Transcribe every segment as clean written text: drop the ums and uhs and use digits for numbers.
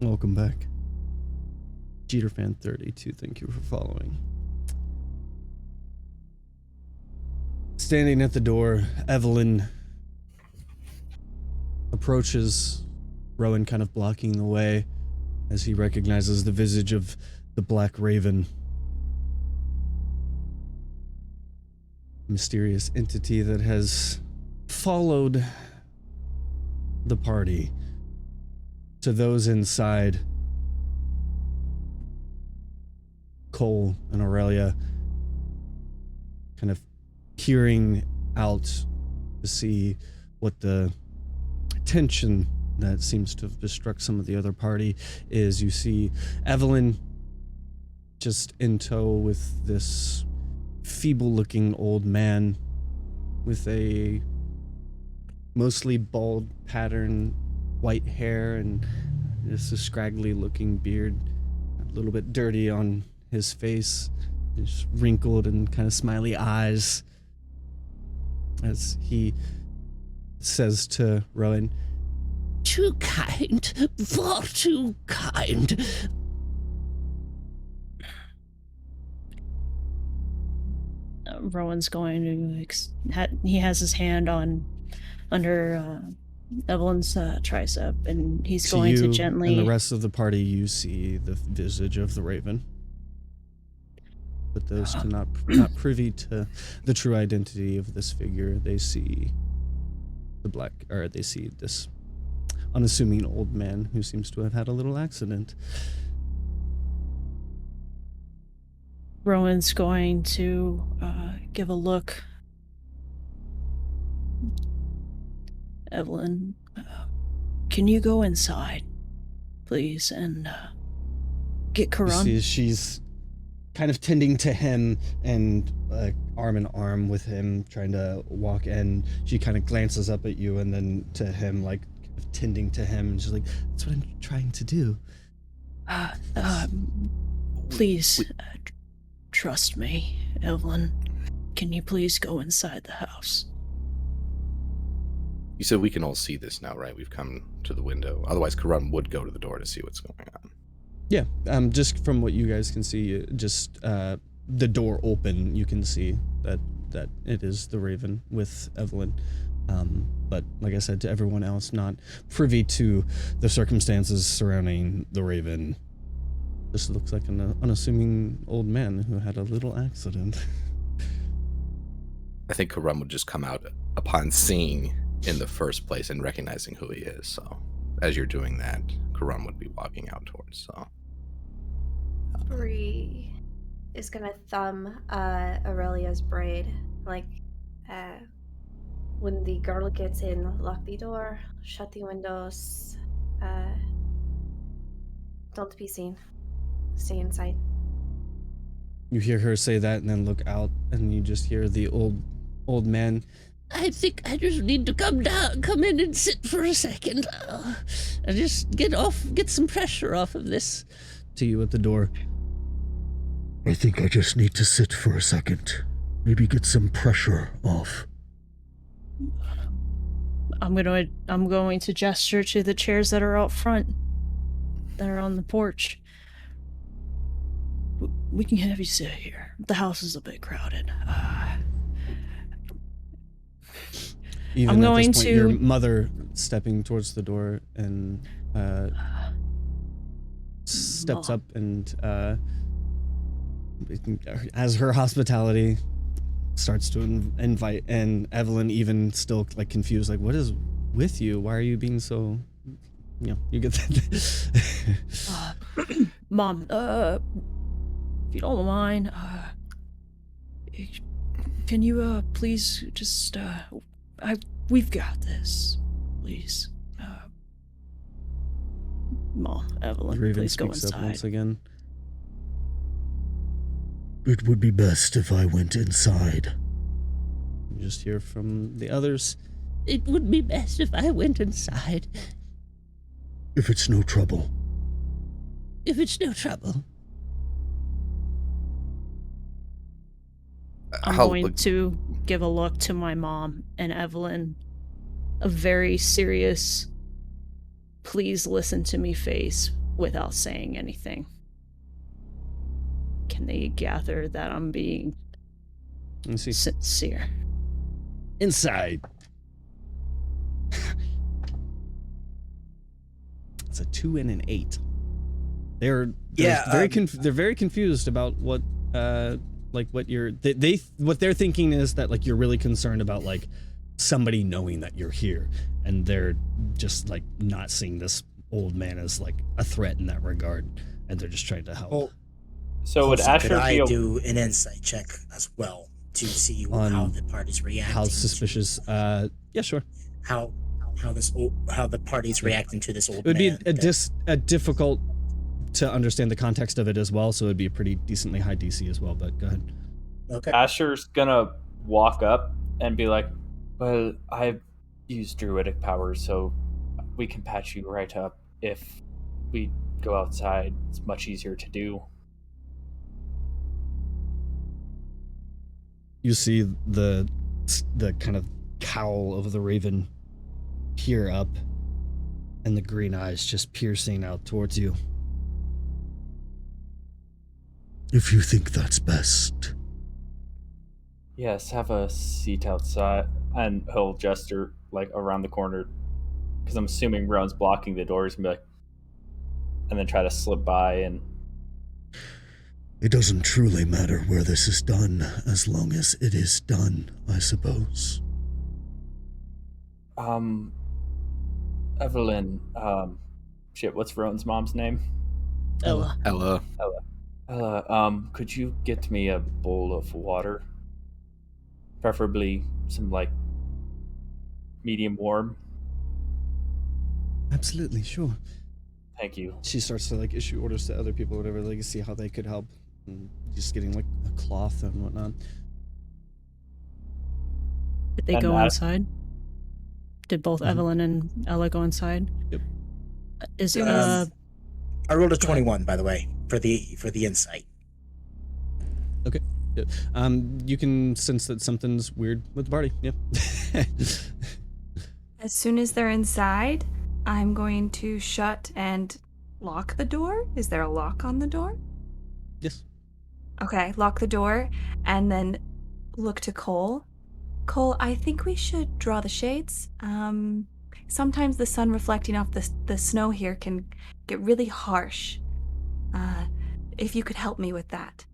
Welcome back. JeterFan32, thank you for following. Standing at the door, Evelyn approaches, Rowan kind of blocking the way as he recognizes the visage of the Black Raven. Mysterious entity that has followed the party. To those inside, Cole and Aurelia kind of peering out to see what the tension that seems to have struck some of the other party is. You see Evelyn just in tow with this feeble-looking old man with a mostly bald pattern, white hair, and just a scraggly-looking beard, a little bit dirty on his face, just wrinkled and kind of smiley eyes, as he says to Rowan, "Too kind, far too kind." Rowan's going to, he has his hand under Evelyn's tricep, and he's going to gently... and the rest of the party, you see the visage of the Raven. But those not privy to the true identity of this figure, they see they see this unassuming old man who seems to have had a little accident. Rowan's going to give a look. Evelyn, can you go inside, please, and get Karan? You see she's kind of tending to him and arm in arm with him, trying to walk in. She kind of glances up at you and then to him, like tending to him, and she's like, "That's what I'm trying to do." Please, trust me, Evelyn. Can you please go inside the house? You said we can all see this now, right? We've come to the window. Otherwise, Karan would go to the door to see what's going on. Yeah, just from what you guys can see, just the door open, you can see that it is the Raven with Evelyn. But like I said, to everyone else not privy to the circumstances surrounding the Raven, just looks like an unassuming old man who had a little accident. I think Karan would just come out upon seeing in the first place and recognizing who he is. So as you're doing that, Karan would be walking out towards. So Bree is gonna thumb Aurelia's braid, like when the girl gets in, lock the door, shut the windows, don't be seen, stay inside. You hear her say that and then look out, and you just hear the old man, "I think I just need to come in and sit for a second. And just get some pressure off of this." to you at the door. "I think I just need to sit for a second. Maybe get some pressure off." I'm going to gesture to the chairs that are out front, that are on the porch. We can have you sit here. The house is a bit crowded. Even I'm at going this point, to... your mother stepping towards the door and steps up and as her hospitality starts to invite, and Evelyn even still like confused, like, what is with you? Why are you being so, you get that. Mom, if you don't mind, can you please just we've got this, please. Mom, Evelyn, Raven please go speaks up inside. once again. "It would be best if I went inside." You just hear from the others. "It would be best if I went inside. "If it's no trouble." If it's no trouble." I'm going to give a look to my mom and Evelyn, a very serious, please listen to me face, without saying anything. Can they gather that I'm being Let me see. sincere? Inside. It's a 2 and an 8. They're very confused about what what you're what they're thinking is that like you're really concerned about like somebody knowing that you're here, and they're just like not seeing this old man as like a threat in that regard, and they're just trying to help. Well, So would also, could Asher I be do an insight check as well to see On how the party's reacting? How suspicious? Yeah, sure. How the party's reacting to this old man? It would be a difficult to understand the context of it as well, so it'd be a pretty decently high DC as well. But go ahead. Okay. Asher's gonna walk up and be like, well, I've used druidic powers, so we can patch you right up. If we go outside, it's much easier to do. You see the kind of cowl of the raven peer up, and the green eyes just piercing out towards you. If you think that's best. Yes, have a seat outside, and he'll gesture like around the corner, because I'm assuming Rowan's blocking the doors, and be like, and then try to slip by. And It doesn't truly matter where this is done, as long as it is done, I suppose. Evelyn, what's Rowan's mom's name? Ella. Ella. Ella, could you get me a bowl of water? Preferably some, like, medium warm. Absolutely, sure. Thank you. She starts to like issue orders to other people, or whatever, like see how they could help. And just getting like a cloth and whatnot. Did they And go that- inside? Did both Evelyn and Ella go inside? Yep. Is I rolled a Go ahead. 21, by the way, for the insight. Okay. Yeah. You can sense that something's weird with the party. Yeah. As soon as they're inside, I'm going to shut and lock the door. Is there a lock on the door? Yes. Okay, lock the door and then look to Cole. Cole, I think we should draw the shades. Sometimes the sun reflecting off the snow here can get really harsh. If you could help me with that.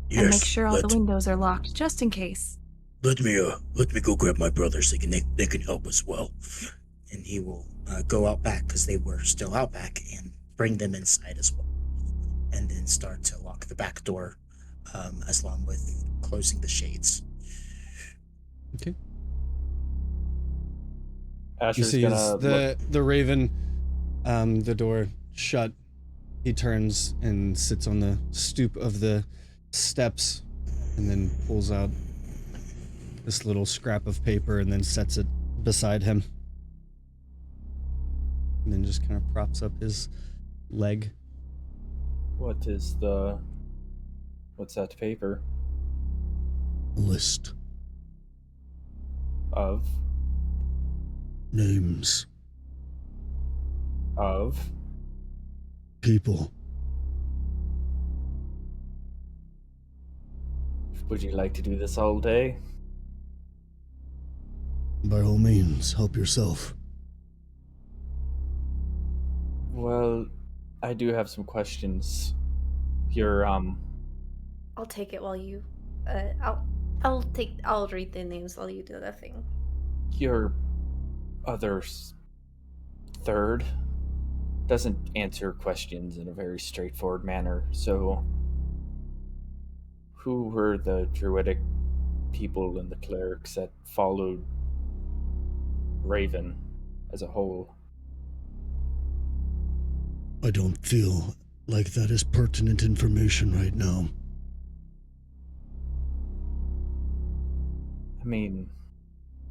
Yes, And make sure all the windows are locked, just in case. let me go grab my brothers. They can help as well. And he will go out back, because they were still out back, and bring them inside as well. And then start to lock the back door, as long with closing the shades. Okay. You Asher's see gonna as look. the raven, the door shut. He turns and sits on the stoop of the steps, and then pulls out this little scrap of paper and then sets it beside him. And then just kind of props up his leg. What's that paper A list. of? Names. Of? People. Would you like to do this all day? By all means, help yourself. Well, I do have some questions. Your I'll take it while you. I'll read the names while you do the thing. your other third doesn't answer questions in a very straightforward manner. So, who were the druidic people and the clerics that followed Raven as a whole? I don't feel like that is pertinent information right now. I mean,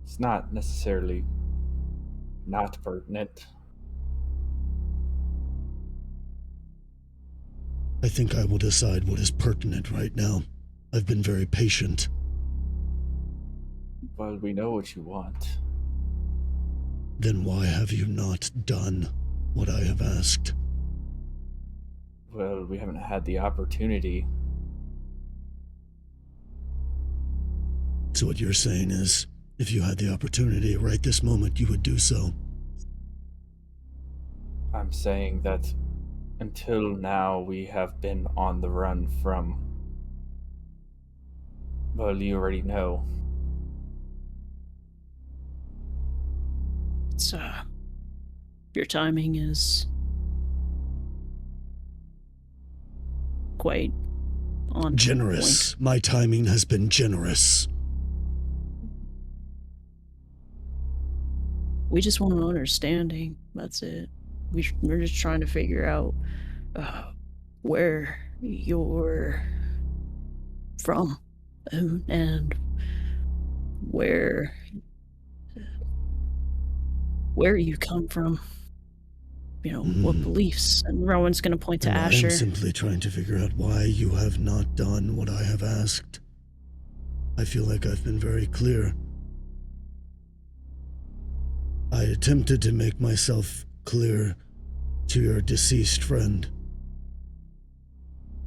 it's not necessarily not pertinent. I think I will decide what is pertinent right now. I've been very patient. Well, we know what you want. Then why have you not done what I have asked? Well, we haven't had the opportunity. So what you're saying is, if you had the opportunity right this moment, you would do so. I'm saying that until now we have been on the run from, well, you already know. It's, your timing is quite on Generous. point. My timing has been generous. We just want an understanding. That's it. We're just trying to figure out where you're from and where you come from. You know, what beliefs. And Rowan's going to point to And I Asher. am simply trying to figure out why you have not done what I have asked. I feel like I've been very clear. I attempted to make myself clear to your deceased friend.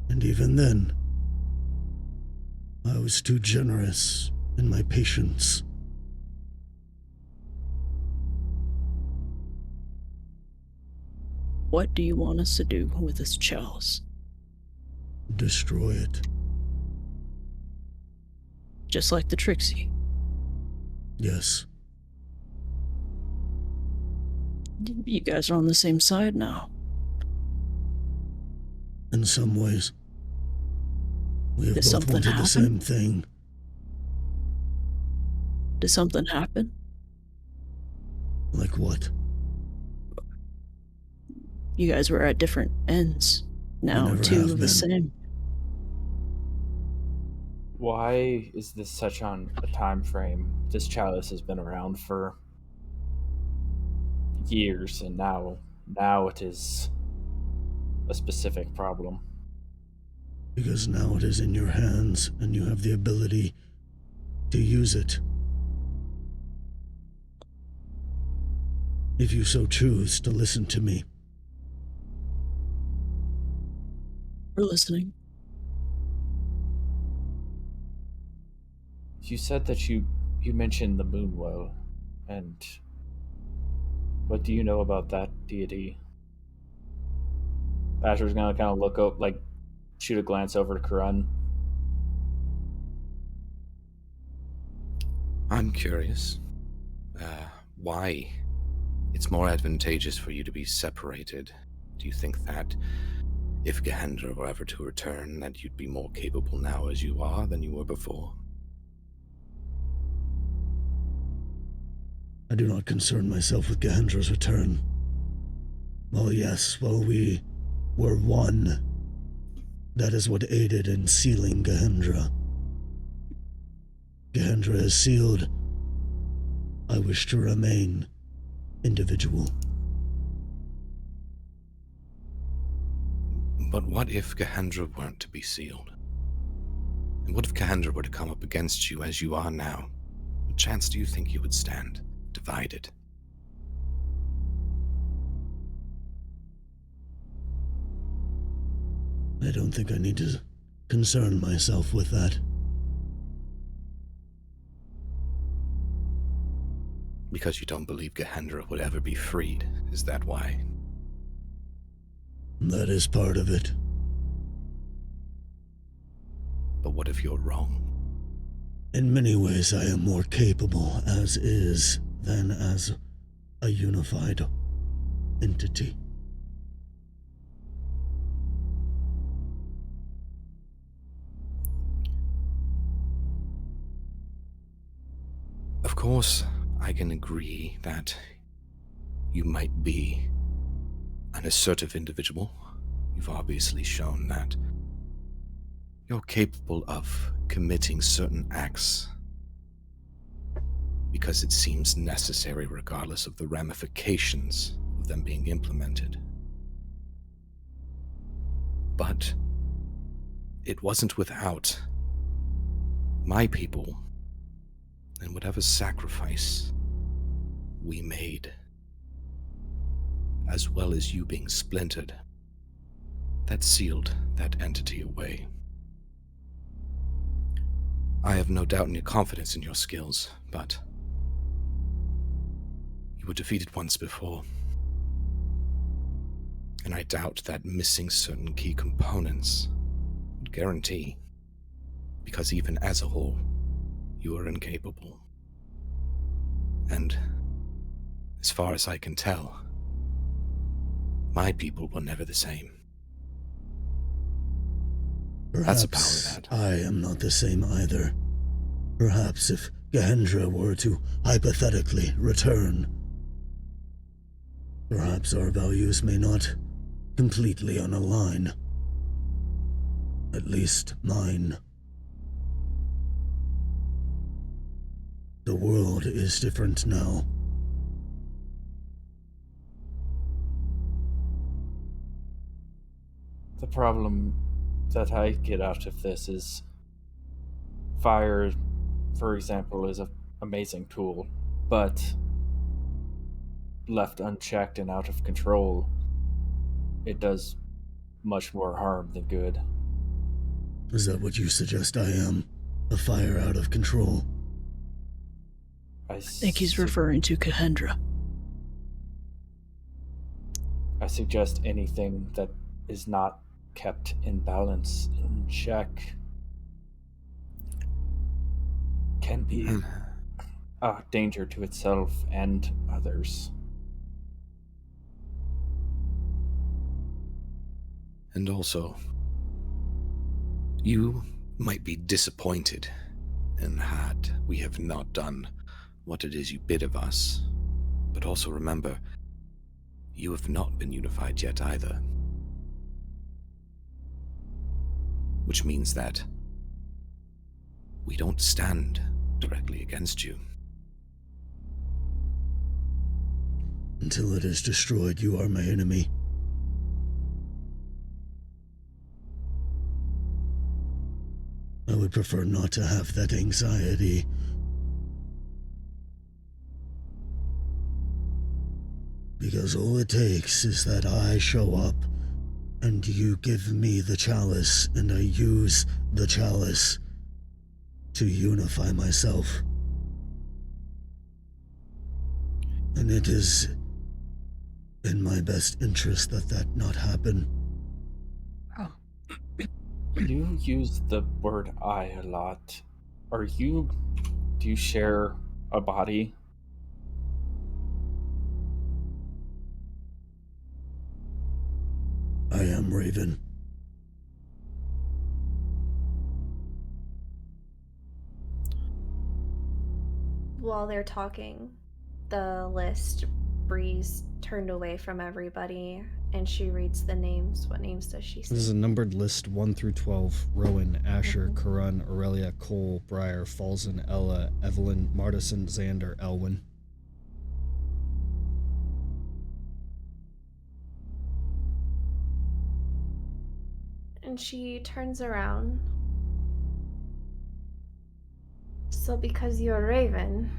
And even then, I was too generous in my patience. What do you want us to do with this chalice? Destroy it. Just like the Trixie. Yes. You guys are on the same side now. In some ways. We have Did both something wanted the happen? same thing. Did something happen? Like what? You guys were at different ends. Now never two have of the been. same. Why is this such on a time frame? This chalice has been around for years, and now it is a specific problem. Because now it is in your hands, and you have the ability to use it. If you so choose to listen to me. We're listening. You said that you mentioned the Moonwell, and what do you know about that deity? Asher's gonna kind of look up, like, shoot a glance over to Karun. I'm curious. Why it's more advantageous for you to be separated? Do you think that if Gehendra were ever to return, that you'd be more capable now as you are than you were before? I do not concern myself with Gehendra's return. Well, yes, well, we were one. That is what aided in sealing Gehendra. Gehendra is sealed. I wish to remain individual. But what if Gehendra weren't to be sealed? And what if Gehendra were to come up against you as you are now? What chance do you think you would stand, divided? I don't think I need to concern myself with that. Because you don't believe Gehendra would ever be freed, is that why? That is part of it. But what if you're wrong? In many ways, I am more capable as is than as a unified entity. Of course, I can agree that you might be an assertive individual. You've obviously shown that you're capable of committing certain acts because it seems necessary regardless of the ramifications of them being implemented. But it wasn't without my people and whatever sacrifice we made, as well as you being splintered, that sealed that entity away. I have no doubt in your confidence in your skills, but you were defeated once before. And I doubt that missing certain key components would guarantee, because even as a whole, you are incapable. And as far as I can tell, my people were never the same. That's a power Perhaps that I am not the same either. Perhaps if Gahendra were to hypothetically return, perhaps our values may not completely unalign. At least mine. The world is different now. The problem that I get out of this is fire, for example, is an amazing tool, but left unchecked and out of control, it does much more harm than good. Is that what you suggest I am? A fire out of control? I think he's referring to Gahendra. I suggest anything that is not kept in balance, in check, can be a danger to itself and others. And also, you might be disappointed in that we have not done what it is you bid of us. But also remember, you have not been unified yet either. Which means that we don't stand directly against you. Until it is destroyed, you are my enemy. I would prefer not to have that anxiety. Because all it takes is that I show up, and you give me the chalice, and I use the chalice to unify myself. And it is in my best interest that that not happen. You use the word I a lot. Do you share a body? I am Raven. While they're talking, the list, Breeze turned away from everybody and she reads the names. What names does she say? This is a numbered list 1 through 12. Rowan, Asher, Karan, Aurelia, Cole, Briar, Falzen, Ella, Evelyn, Martison, Xander, Elwyn. And she turns around. So because you're Raven,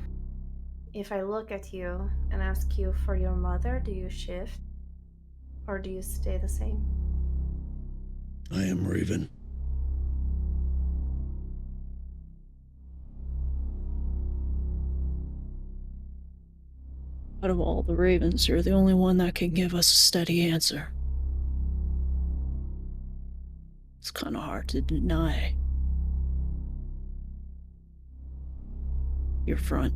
if I look at you and ask you for your mother, do you shift? Or do you stay the same? I am Raven. Out of all the ravens, you're the only one that can give us a steady answer. It's kind of hard to deny your front.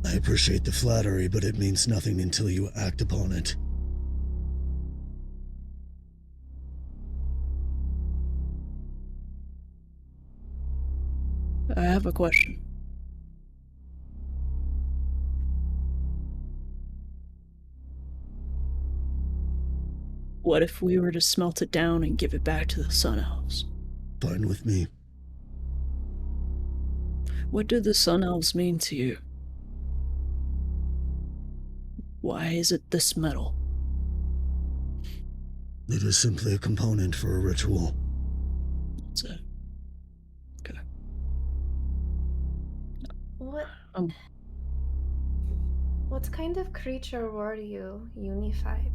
I appreciate the flattery, but it means nothing until you act upon it. I have a question. What if we were to smelt it down and give it back to the Sun Elves? Fine with me. What do the Sun Elves mean to you? Why is it this metal? It is simply a component for a ritual. That's it. Okay. What kind of creature were you, unified?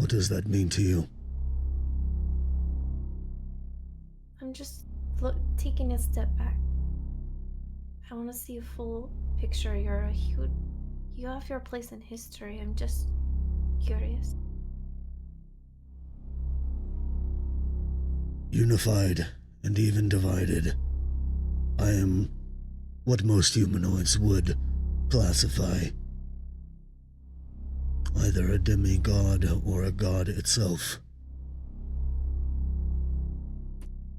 What does that mean to you? I'm just taking a step back. I want to see a full picture. You have your place in history. I'm just curious. Unified and even divided. I am what most humanoids would classify either a demigod or a god itself.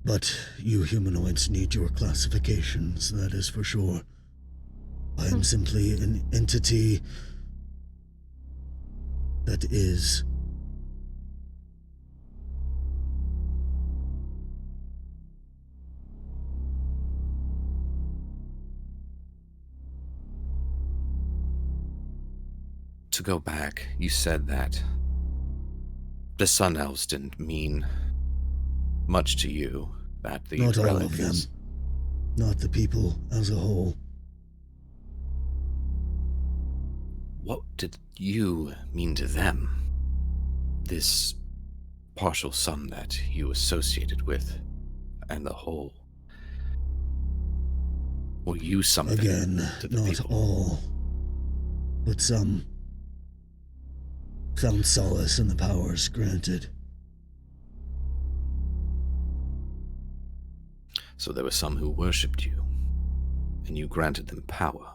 But you humanoids need your classifications, that is for sure. I am simply an entity that is. To go back, you said that the Sun Elves didn't mean much to you, that the Not all relic of them. is- Not the people as a whole. What did you mean to them? This partial sun that you associated with, and the whole. Were you something Again, to the not people? all, but some found solace in the powers granted. So there were some who worshipped you, and you granted them power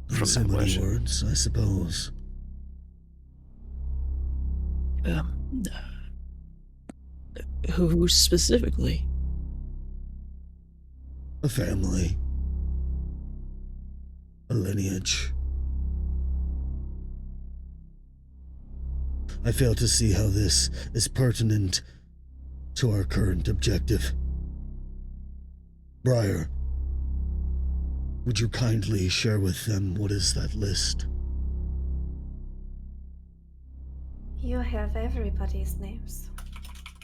In from so that many worship. words, I suppose. Who specifically? A family. A lineage. I fail to see how this is pertinent to our current objective. Briar, would you kindly share with them what is that list? You have everybody's names.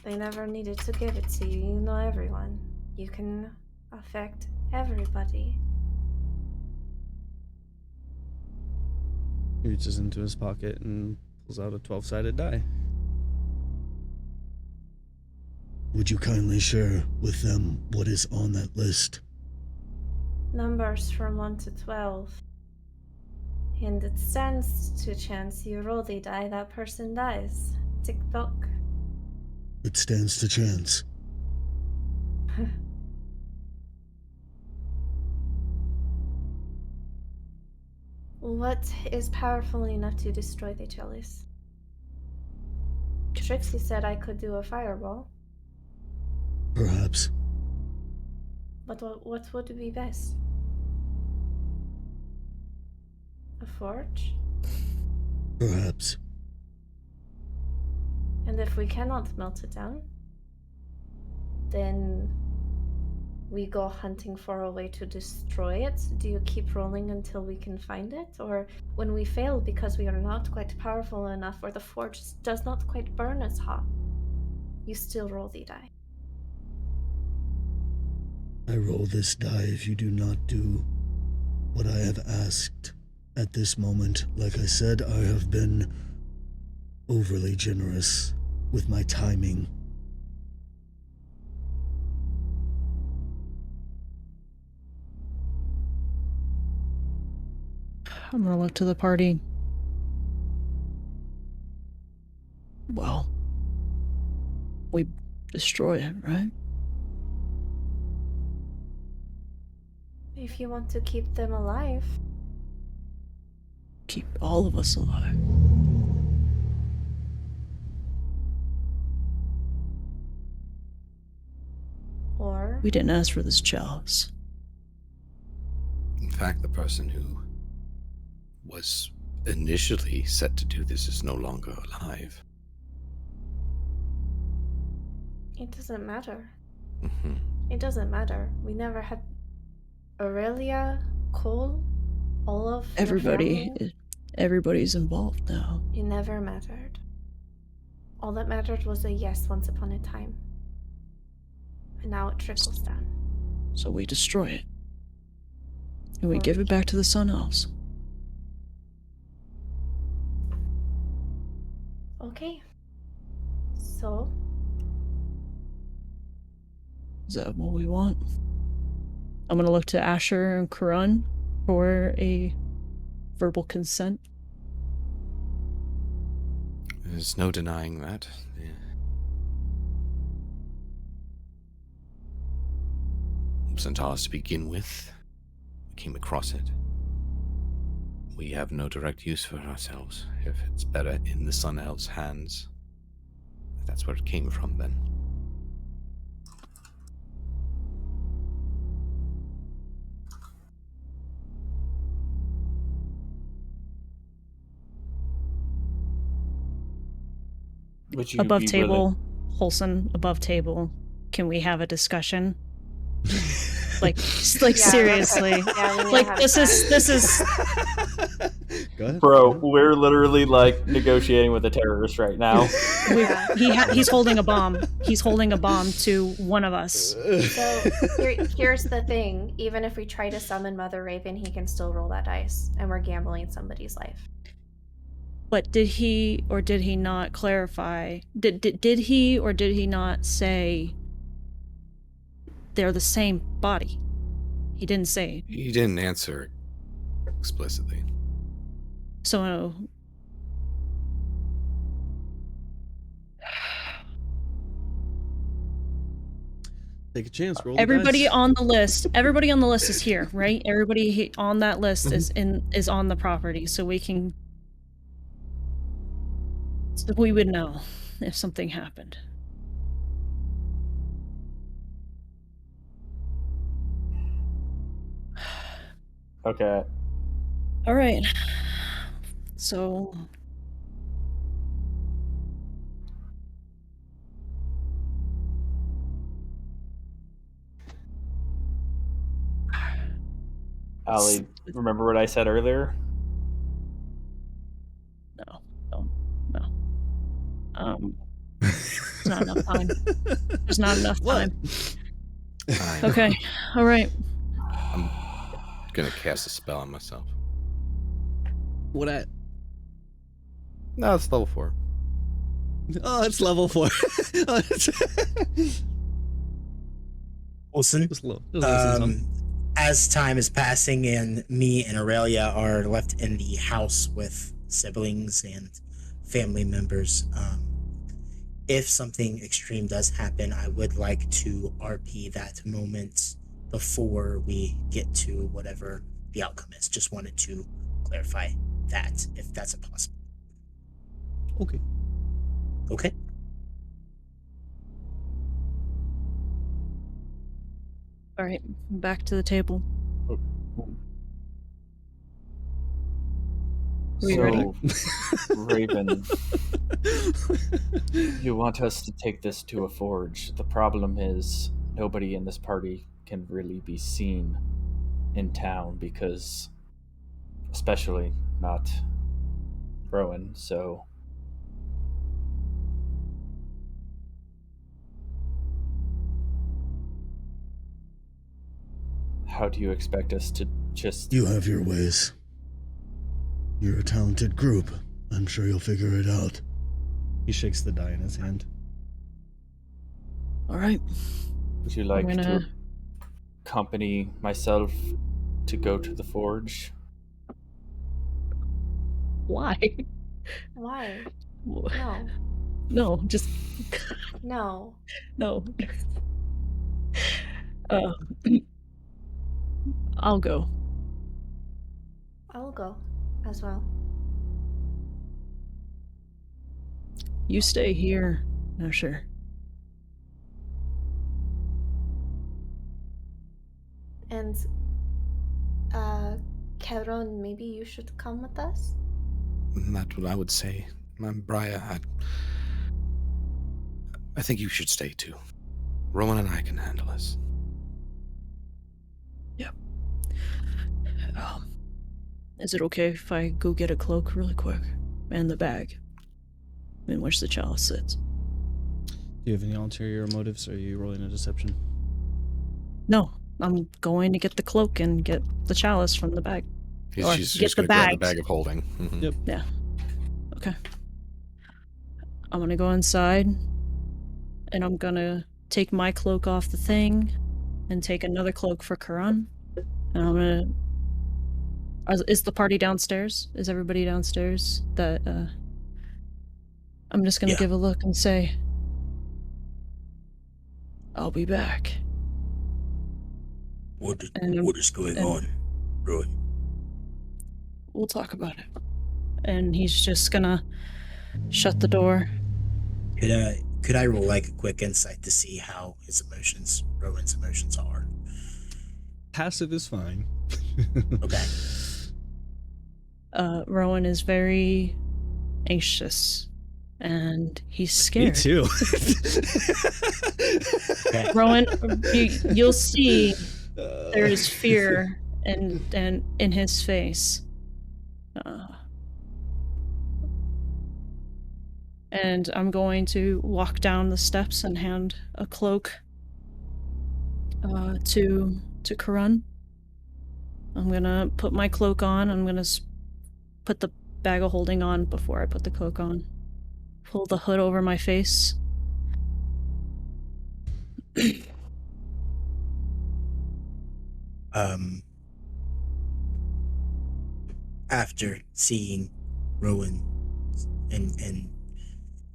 They never needed to give it to you. You know everyone. You can affect everybody. He reaches into his pocket and pulls out a 12-sided die. Would you kindly share with them what is on that list? Numbers from 1 to 12. And it stands to chance you roll the die, that person dies. Tick tock. It stands to chance. What is powerful enough to destroy the chalice? Trixie said I could do a fireball, Perhaps. but what would be best? A forge? Perhaps. And if we cannot melt it down, then we go hunting for a way to destroy it. Do you keep rolling until we can find it? Or when we fail because we are not quite powerful enough, or the forge does not quite burn as hot, you still roll the die. I roll this die if you do not do what I have asked at this moment. Like I said, I have been overly generous with my timing. I'm gonna look to the party. Well, we destroy it, right? If you want to keep them alive, Keep all of us alive. or We didn't ask for this chalice. In fact, the person who was initially set to do this is no longer alive. it doesn't matter. Mhm. It doesn't matter. We never had Aurelia, Cole, all of your family. Everybody's involved now. It never mattered. All that mattered was a yes once upon a time. And now it trickles down. So we destroy it. And we Or give we it back to the Sun Elves. Okay. So, Is that what we want? I'm gonna look to Asher and Karun for a verbal consent. There's no denying that. Centaurs to begin with, we came across it. We have no direct use for it ourselves. If it's better in the Sun Elves' hands, if that's where it came from, then. Would you Above be table, Holson, above table. Can we have a discussion? Like yeah, seriously. yeah, we need to Like have this a is Go ahead. Bro, we're literally like negotiating with a terrorist right now. he's holding a bomb. He's holding a bomb to one of us. So here's the thing: even if we try to summon Mother Raven, he can still roll that dice, and we're gambling somebody's life. But did he or did he not clarify? Did he or did he not say they're the same body? He didn't say. He didn't answer explicitly. So Take a chance. Roll the everybody dice. on the list. Everybody on the list is here, right? Everybody on that list is on the property, so we can. So we would know if something happened. Okay. All right. So Allie, remember what I said earlier? no. There's not enough time. There's not enough time. Okay. All right. I'm gonna cast a spell on myself. What at? No, it's level 4. Oh, it's level 4. Olsen, Just low. as time is passing and me and Aurelia are left in the house with siblings and family members, if something extreme does happen, I would like to RP that moment before we get to whatever the outcome is. Just wanted to clarify that, if that's a possible. Okay. Okay. All right. Back to the table. We ready? So, Raven, you want us to take this to a forge. The problem is nobody in this party can really be seen in town because, especially not Rowan, so how do you expect us to just... You have your ways. You're a talented group. I'm sure you'll figure it out. He shakes the die in his hand. All right. Would you like to accompany myself to go to the forge? Why? Why? No. No. No, just No. no. I'll go. I'll go as well. You stay here. No, sure. And Kevron, maybe you should come with us? That's what I would say. Briar, I think you should stay too. Rowan and I can handle this. Yeah. Is it okay if I go get a cloak really quick? And the bag in which the chalice sits? Do you have any ulterior motives, or are you rolling a deception? No, I'm going to get the cloak and get the chalice from the bag. Or She's get just the gonna grab the bags. bag of holding. Mhm. Yep. Yeah. Okay. I'm gonna go inside, and I'm gonna take my cloak off the thing and take another cloak for Karan. And I'm gonna. Is the party downstairs? Is everybody downstairs? I'm just gonna Yeah. give a look and say, I'll be back. What And is going and- on, Roy? we'll talk about it. And he's just gonna shut the door. Could I roll like a quick insight to see how Rowan's emotions are? Passive is fine. Okay. Rowan is very anxious and he's scared. Me too. Okay. Rowan, you'll see there is fear and in his face. And I'm going to walk down the steps and hand a cloak to Karan. I'm gonna put my cloak on. I'm gonna put the bag of holding on before I put the cloak on. Pull the hood over my face. After seeing Rowan and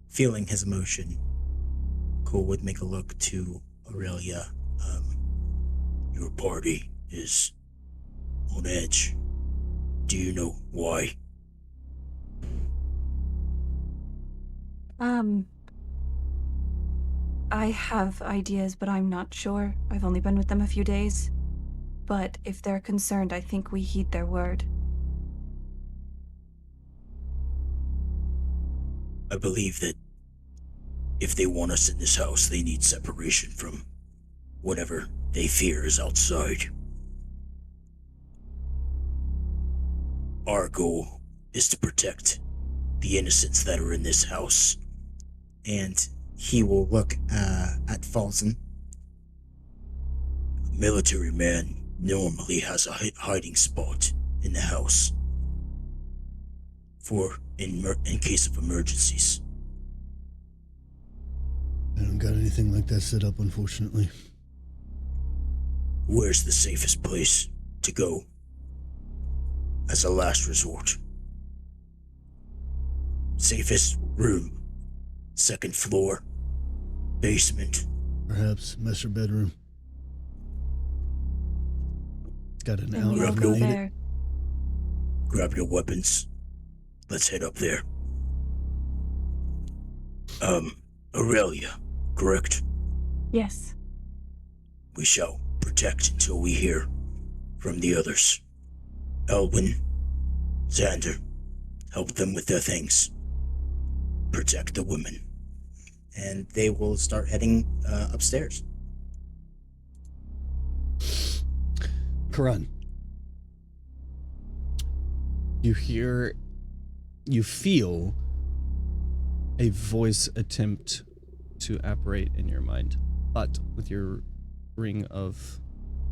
feeling his emotion, Cole would make a look to Aurelia. Your party is on edge. Do you know why? I have ideas, but I'm not sure. I've only been with them a few days. But if they're concerned, I think we heed their word. I believe that if they want us in this house, they need separation from whatever they fear is outside. Our goal is to protect the innocents that are in this house. And he will look at Falzen. A military man normally has a hiding spot in the house for in case of emergencies. I don't got anything like that set up, unfortunately. Where's the safest place to go as a last resort? Safest room, second floor, basement. Perhaps master bedroom. It's got an Then we all outlet go underneath it. there. Grab your weapons. Let's head up there. Aurelia, correct? Yes. We shall protect until we hear from the others. Elwyn, Xander, help them with their things. Protect the women. And they will start heading upstairs. Karan. You feel a voice attempt to apparate in your mind, but with your ring of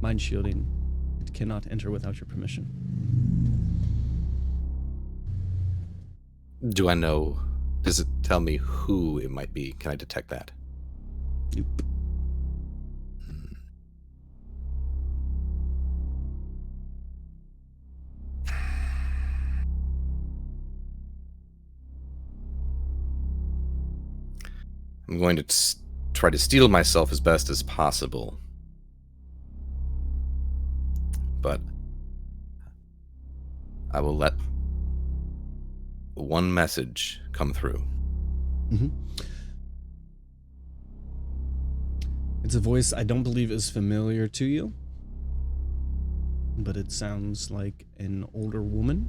mind shielding, it cannot enter without your permission. Do I know? Does it tell me who it might be? Can I detect that? Nope. I'm going to try to steel myself as best as possible. But I will let one message come through. Mm-hmm. It's a voice I don't believe is familiar to you, but it sounds like an older woman.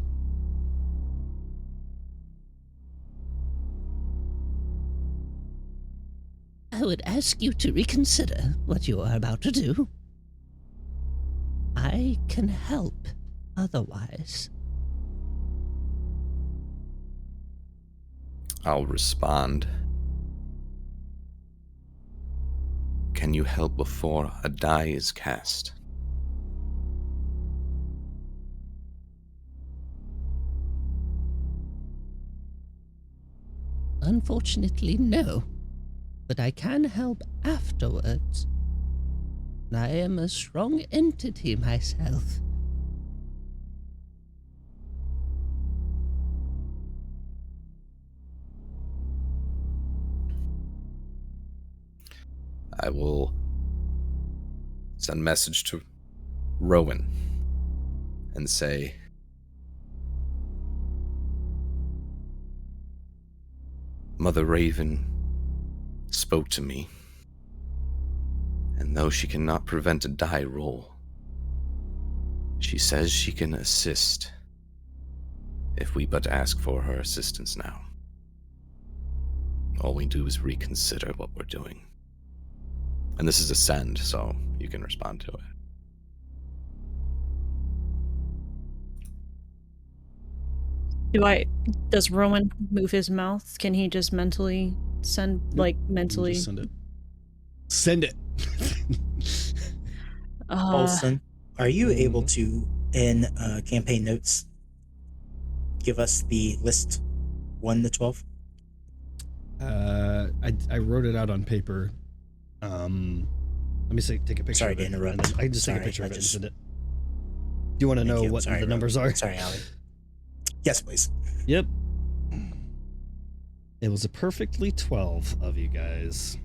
I would ask you to reconsider what you are about to do. I can help otherwise. I'll respond. Can you help before a die is cast? Unfortunately, no. but I can help afterwards. I am a strong entity myself. I will send a message to Rowan and say, Mother Raven spoke to me, and though she cannot prevent a die roll, she says she can assist if we but ask for her assistance now. All we do is reconsider what we're doing. And this is a send, so you can respond to it. Does Rowan move his mouth? Can he just mentally send, like, mentally? Just send it. Send it. Olson, are you able Mhm. to, in campaign notes, give us the list 1 to 12? I wrote it out on paper. Let me take a picture Sorry of to it. interrupt. And then I can just take a Sorry, picture I of it and just- send it. Do you want to Thank know you. what Sorry, the Rowan. numbers are? Sorry, Allie. Yes, please. Yep. It was a perfectly 12 of you guys.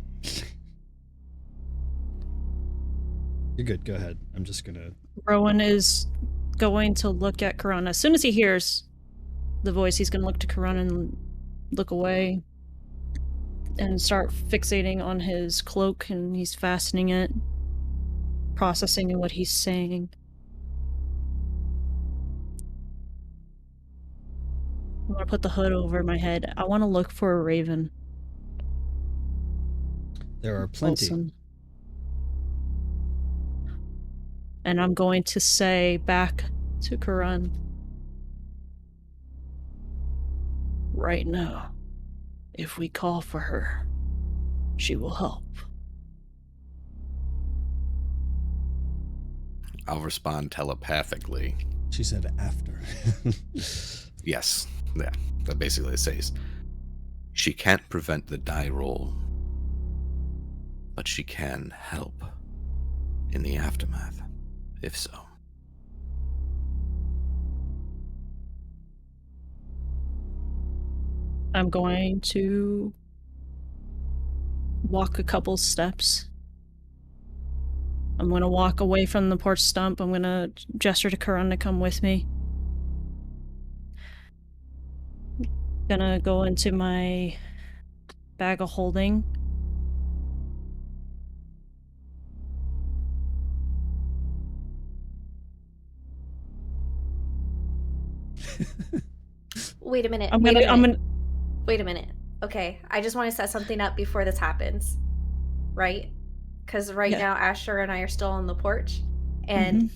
You're good. Go ahead. I'm just gonna. Rowan is going to look at Corona. As soon as he hears the voice, he's going to look to Corona and look away and start fixating on his cloak, and he's fastening it, processing what he's saying. I'm going to put the hood over my head. I want to look for a raven. There are plenty. Olsen. And I'm going to say back to Karan. Right now, if we call for her, she will help. I'll respond telepathically. She said after. Yes. Yeah. That basically says she can't prevent the die roll, but she can help in the aftermath, if so. I'm going to walk a couple steps. I'm going to walk away from the porch stump. I'm going to gesture to Karan to come with me. Gonna go into my bag of holding. Wait a minute. I'm Wait a gonna. minute. Wait a minute. Okay, I just want to set something up before this happens, right? Because right Yeah. now Asher and I are still on the porch, and Mhm.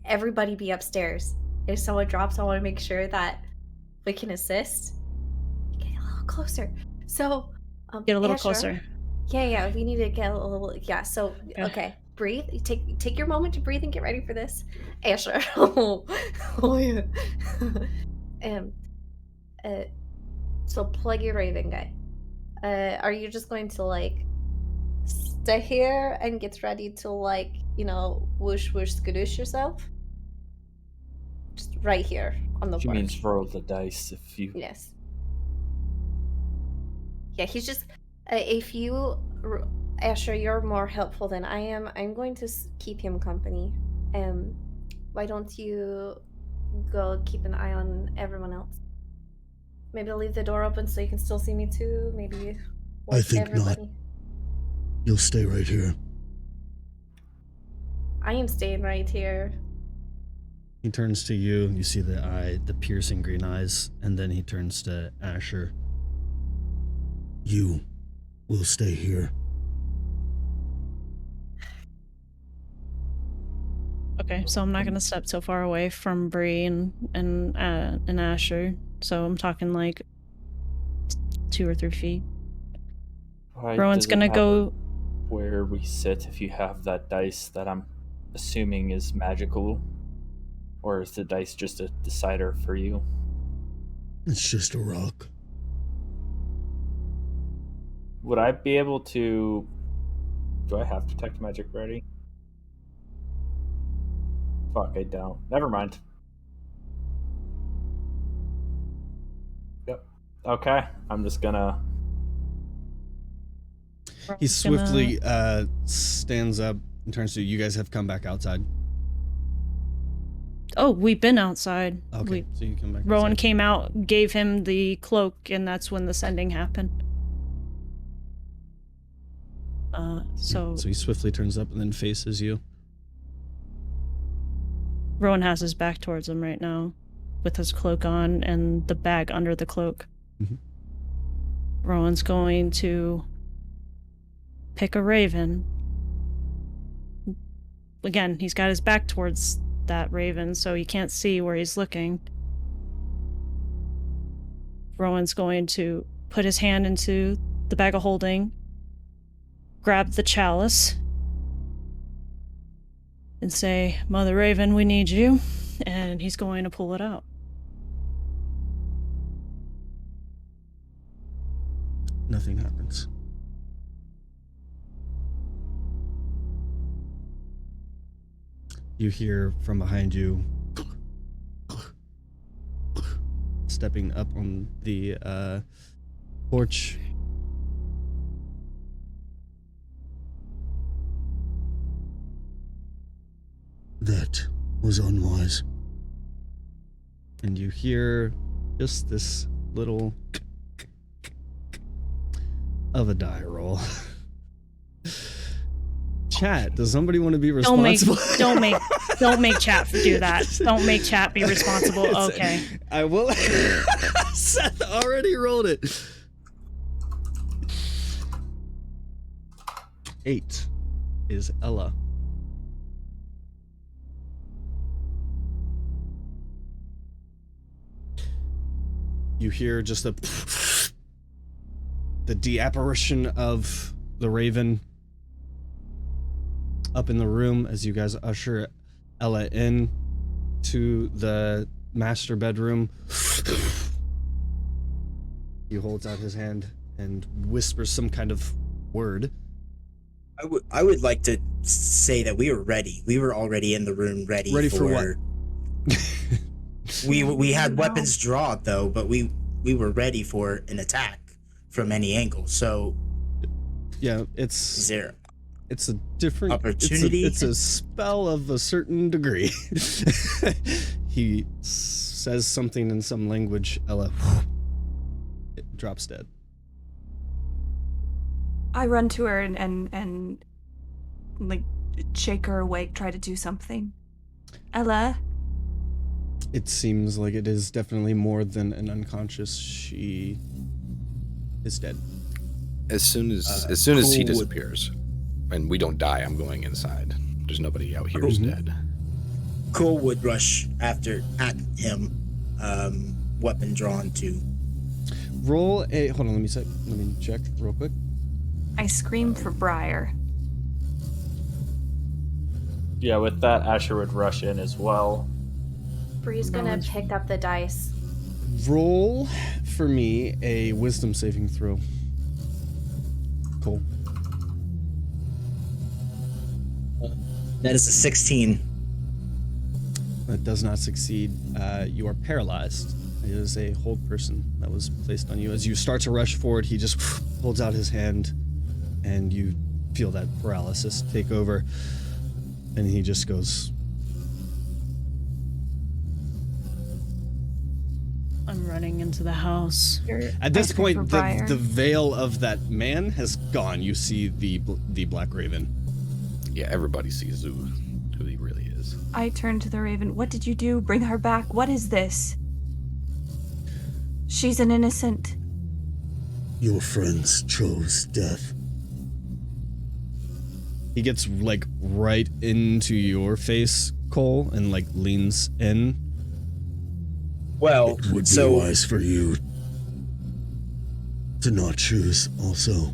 everybody be upstairs. If someone drops, I want to make sure that we can assist. Get a little closer. So, Get a little Asher, closer. Yeah, we need to get a little. Yeah, so Okay. okay, breathe. Take your moment to breathe and get ready for this, Asher. Oh yeah. uh, so plug your Raven guy. Are you just going to like stay here and get ready to like whoosh whoosh skadoosh yourself? Just right here on the She porch. means roll the dice if you. Yes. Yeah, he's just. If you, Asher, you're more helpful than I am. I'm going to keep him company. Why don't you go keep an eye on everyone else? Maybe I'll leave the door open so you can still see me too. Maybe. I think not. everybody. You'll stay right here. I am staying right here. He turns to you. You see the eye, the piercing green eyes, and then he turns to Asher. You will stay here. Okay, so I'm not gonna step so far away from Bree and Asher. So I'm talking like 2 or 3 feet. Why Rowan's does it gonna matter go. where we sit if you have that dice that I'm assuming is magical? Or is the dice just a decider for you? It's just a rock. Would I be able to... Do I have Detect Magic ready? Fuck, I don't. Never mind. Yep. Okay, I'm just gonna... He swiftly stands up and turns to you. You guys have come back outside. Oh, we've been outside. Okay, so you come back Rowan outside. came out, gave him the cloak, and that's when the sending happened. So he swiftly turns up and then faces you. Rowan has his back towards him right now, with his cloak on and the bag under the cloak. Mhm. Rowan's going to pick a raven. Again, he's got his back towards that raven, so you can't see where he's looking. Rowan's going to put his hand into the bag of holding, grab the chalice, and say, Mother Raven, we need you. And he's going to pull it out. Nothing happens. You hear from behind you stepping up on the porch. That was unwise. And you hear just this little of a die roll. Chat, does somebody want to be responsible? Don't make chat do that. Don't make chat be responsible. Okay. I will. Seth already rolled it. 8 is Ella. You hear just the de-apparition of the raven up in the room as you guys usher Ella in to the master bedroom. He holds out his hand and whispers some kind of word. I would like to say that we were ready. We were already in the room ready for what? We had weapons drawn though, but we were ready for an attack from any angle. So yeah, is there it's a different opportunity? It's a spell of a certain degree. He says something in some language. Ella it drops dead. I run to her and like shake her awake, try to do something. Ella? It seems like it is definitely more than an unconscious. She is dead. As soon as he disappears, and we don't die, I'm going inside. There's nobody out here who's dead. Cole would rush at him, weapon drawn too. Roll a. Hold on, let me check real quick. I scream for Briar. Yeah, with that, Asher would rush in as well. Bree's gonna pick up the dice. Roll for me a wisdom saving throw. Cool. That is a 16. That does not succeed. You are paralyzed. It is a hold person that was placed on you. As you start to rush forward, he just holds out his hand, and you feel that paralysis take over. And he just goes. I'm running into the house. At this point, the veil of that man has gone. You see the Black Raven. Yeah, everybody sees who he really is. I turn to the raven. What did you do? Bring her back. What is this? She's an innocent. Your friends chose death. He gets like right into your face, Cole, and like leans in. Well, it would be wise for you to not choose also.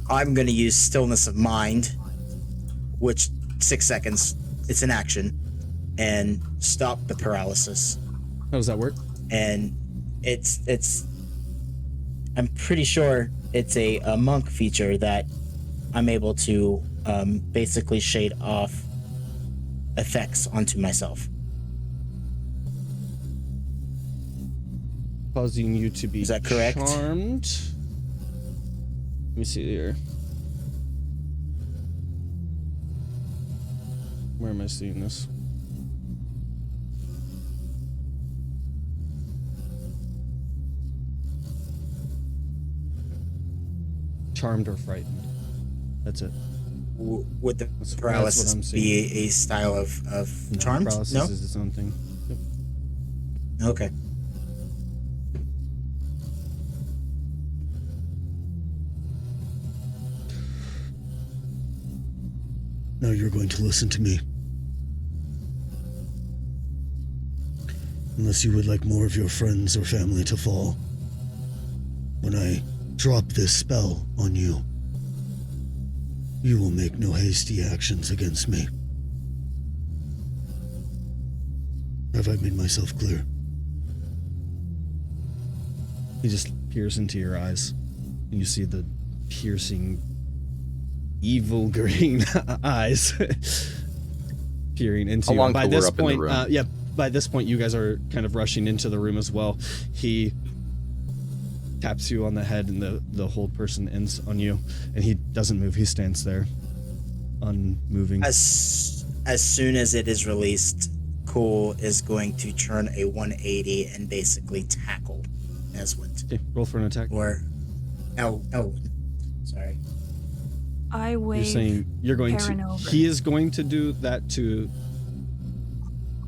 I'm going to use Stillness of Mind, which 6 seconds, it's an action, and stop the paralysis. How does that work? And it's I'm pretty sure it's a monk feature that I'm able to basically shade off effects onto myself. Causing you to be Is that correct? charmed. Let me see here. Where am I seeing this? Charmed or frightened. That's it. Would the That's what paralysis I'm be seeing. a style of No, charmed? paralysis No? is its own thing. Yep. Okay. Now you're going to listen to me. Unless you would like more of your friends or family to fall. When I drop this spell on you, you will make no hasty actions against me. Have I made myself clear? He just peers into your eyes, and you see the piercing, evil green eyes peering into How you. long By till we're this up in the point, room? by this point, you guys are kind of rushing into the room as well. He taps you on the head, and the hold person ends on you, and he doesn't move. He stands there, unmoving. As soon as it is released, Cole is going to turn a 180 and basically tackle Eswint. Okay, roll for an attack. Or Elwin. Sorry. I wave. You're saying you're going Perrin to. over. He is going to do that to.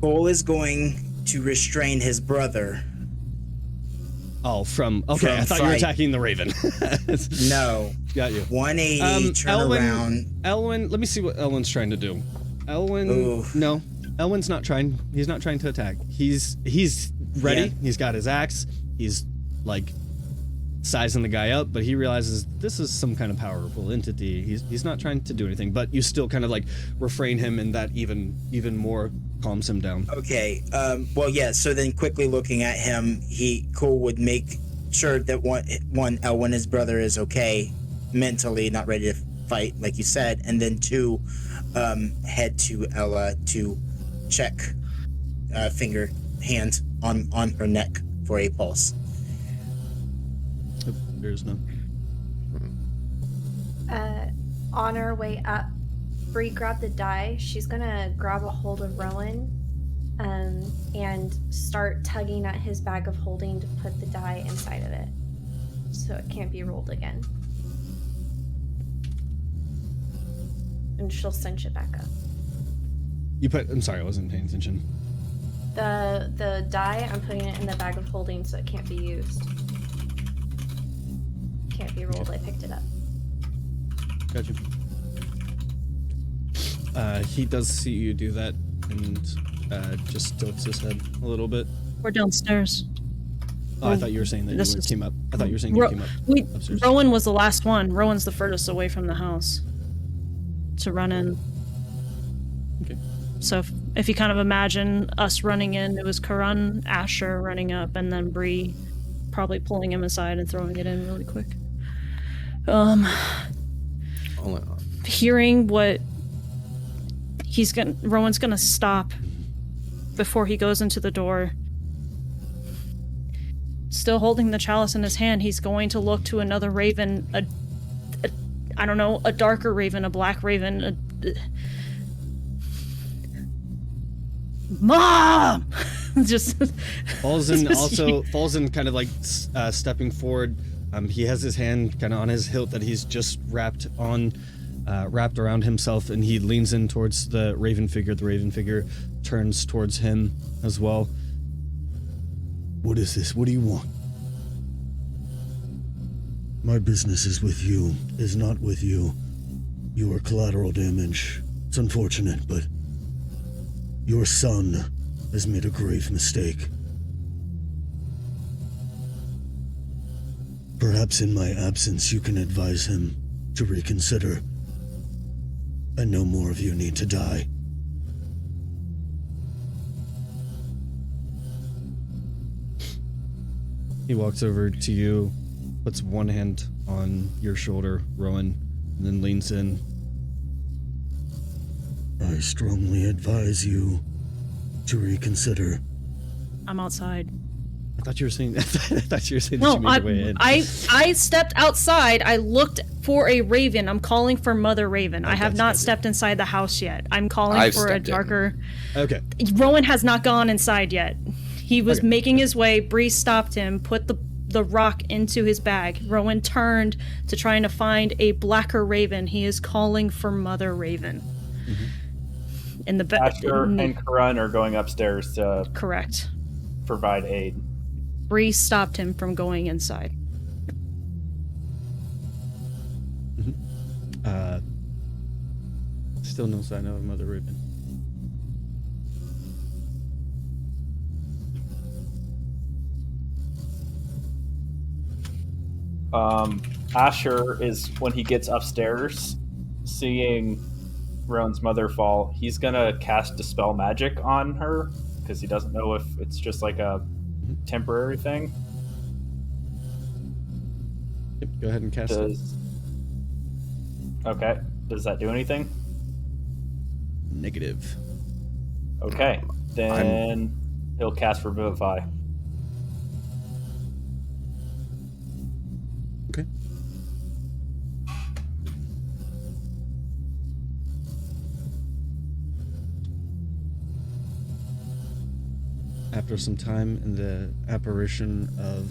Cole is going to restrain his brother. Oh, from. Okay, From I thought you were fight. attacking the Raven. No. Got you. 180, turn around. Elwin, let me see what Elwin's trying to do. Elwin, Ooh. no, Elwin's not trying. He's not trying to attack. He's ready. Yeah. He's got his axe. He's like sizing the guy up, but he realizes this is some kind of powerful entity. He's not trying to do anything, but you still kind of like refrain him, and that even more calms him down. Okay. Well, yeah. So then, quickly looking at him, Cole would make sure that one, Elwin, his brother, is okay, mentally not ready to fight, like you said, and then two, head to Ella to check, hand on her neck for a pulse. There's none. On her way up, Bree grabbed the die. She's gonna grab a hold of Rowan and start tugging at his bag of holding to put the die inside of it so it can't be rolled again. And she'll cinch it back up. I'm sorry, I wasn't paying attention. The die, I'm putting it in the bag of holding so it can't be used. Can't be rolled. I picked it up. Gotcha. He does see you do that, and just tilts his head a little bit. We're downstairs. Oh, I thought you were saying that This you is- came up. I thought you were saying you came up upstairs. Rowan was the last one. Rowan's the furthest away from the house to run in. Okay. So if you kind of imagine us running in, it was Karan, Asher running up, and then Bree probably pulling him aside and throwing it in really quick. Hearing what Rowan's gonna stop before he goes into the door. Still holding the chalice in his hand, he's going to look to another raven, I don't know, a darker raven, a black raven, Mom! Just falls in kind of like stepping forward. He has his hand kind of on his hilt that he's just wrapped around himself, and he leans in towards the raven figure. The raven figure turns towards him as well. What is this? What do you want? My business is with you, is not with you. You are collateral damage. It's unfortunate, but your son has made a grave mistake. Perhaps in my absence you can advise him to reconsider. And no more of you need to die. He walks over to you, puts one hand on your shoulder, Rowan, and then leans in. I strongly advise you to reconsider. I'm outside. I thought you were saying. I thought you were saying that No, you made your way in. I stepped outside. I looked for a raven. I'm calling for Mother Raven. I have not stepped inside the house yet. I'm calling I've for a stepped in. darker. Okay. Rowan has not gone inside yet. He was Okay. making his way. Bree stopped him, put the rock into his bag. Rowan turned to trying to find a blacker raven. He is calling for Mother Raven. In the Asher and Karan are going upstairs to correct. provide aid. Bree stopped him from going inside. Still no sign of Mother Raven. Asher is, when he gets upstairs, seeing Rowan's mother fall, he's gonna cast Dispel Magic on her, because he doesn't know if it's just like a temporary thing. Yep, go ahead and cast it. Okay. Does that do anything? Negative. Okay. Then he'll cast Revivify. Okay. After some time in the apparition of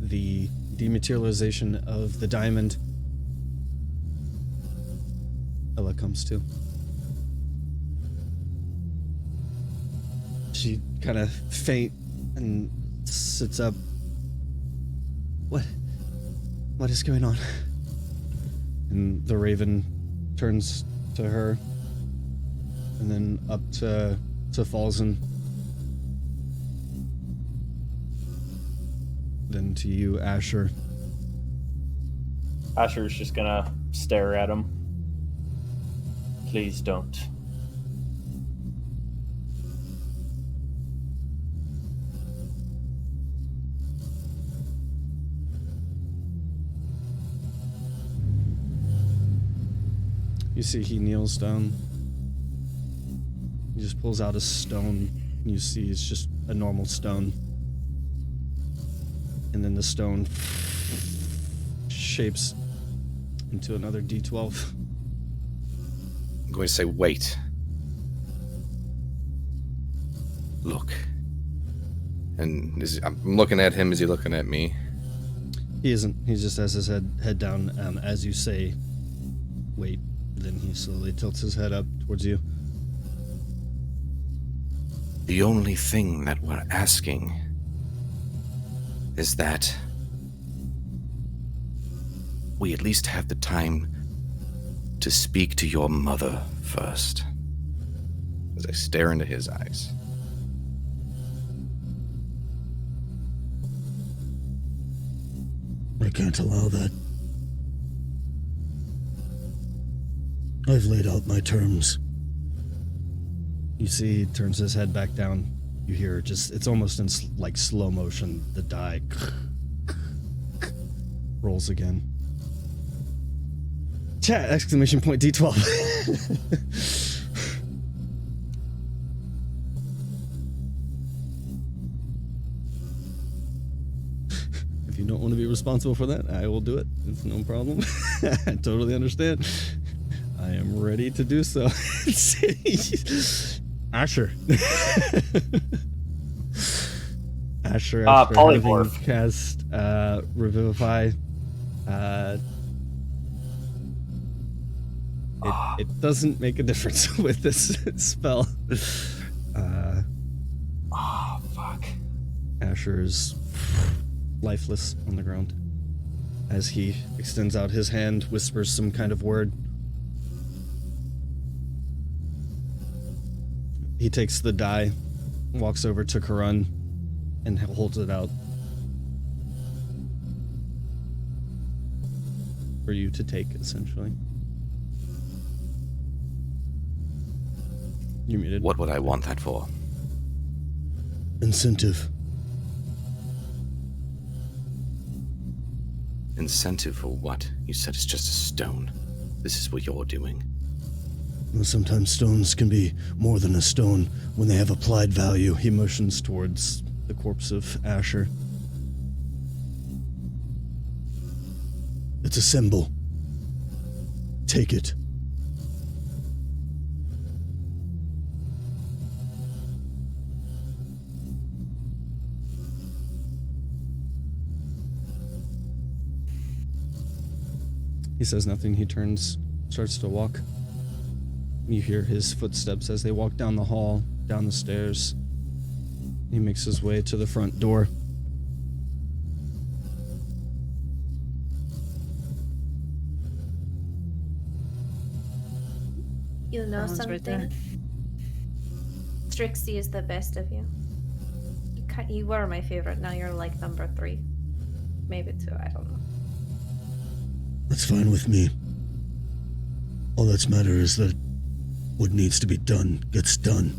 the dematerialization of the diamond, Ella comes to. She kind of faint and sits up. What is going on? And the raven turns to her and then up to Falzen. Then to you, Asher. Asher's just gonna stare at him. Please don't. You see he kneels down. He just pulls out a stone. You see it's just a normal stone. And then the stone shapes into another D12. I'm going to say, wait. Look. And I'm looking at him. Is he looking at me? He isn't. He just has his head down. As you say, wait. Then he slowly tilts his head up towards you. The only thing that we're asking is that we at least have the time to speak to your mother first. As I stare into his eyes. I can't allow that. I've laid out my terms. You see he turns his head back down. You hear it's almost in like slow motion. The die rolls again. Chat! Exclamation point D12. If you don't want to be responsible for that, I will do it. It's no problem. I totally understand. I am ready to do so. Asher. Asher, after having polymorph. cast Revivify, it doesn't make a difference with this spell. Oh, fuck. Asher is lifeless on the ground. As he extends out his hand, whispers some kind of word. He takes the die, walks over to Karan, and holds it out for you to take, essentially. You're muted. What would I want that for? Incentive. Incentive for what? You said it's just a stone. This is what you're doing. Well, sometimes stones can be more than a stone when they have applied value. He motions towards the corpse of Asher. It's a symbol. Take it. He says nothing. He starts to walk. You hear his footsteps as they walk down the hall, down the stairs. He makes his way to the front door. You know Rowan's right there. something? Trixie is the best of you. You were my favorite. Now you're like number 3. Maybe 2, I don't know. That's fine with me. All that's matter is that what needs to be done gets done.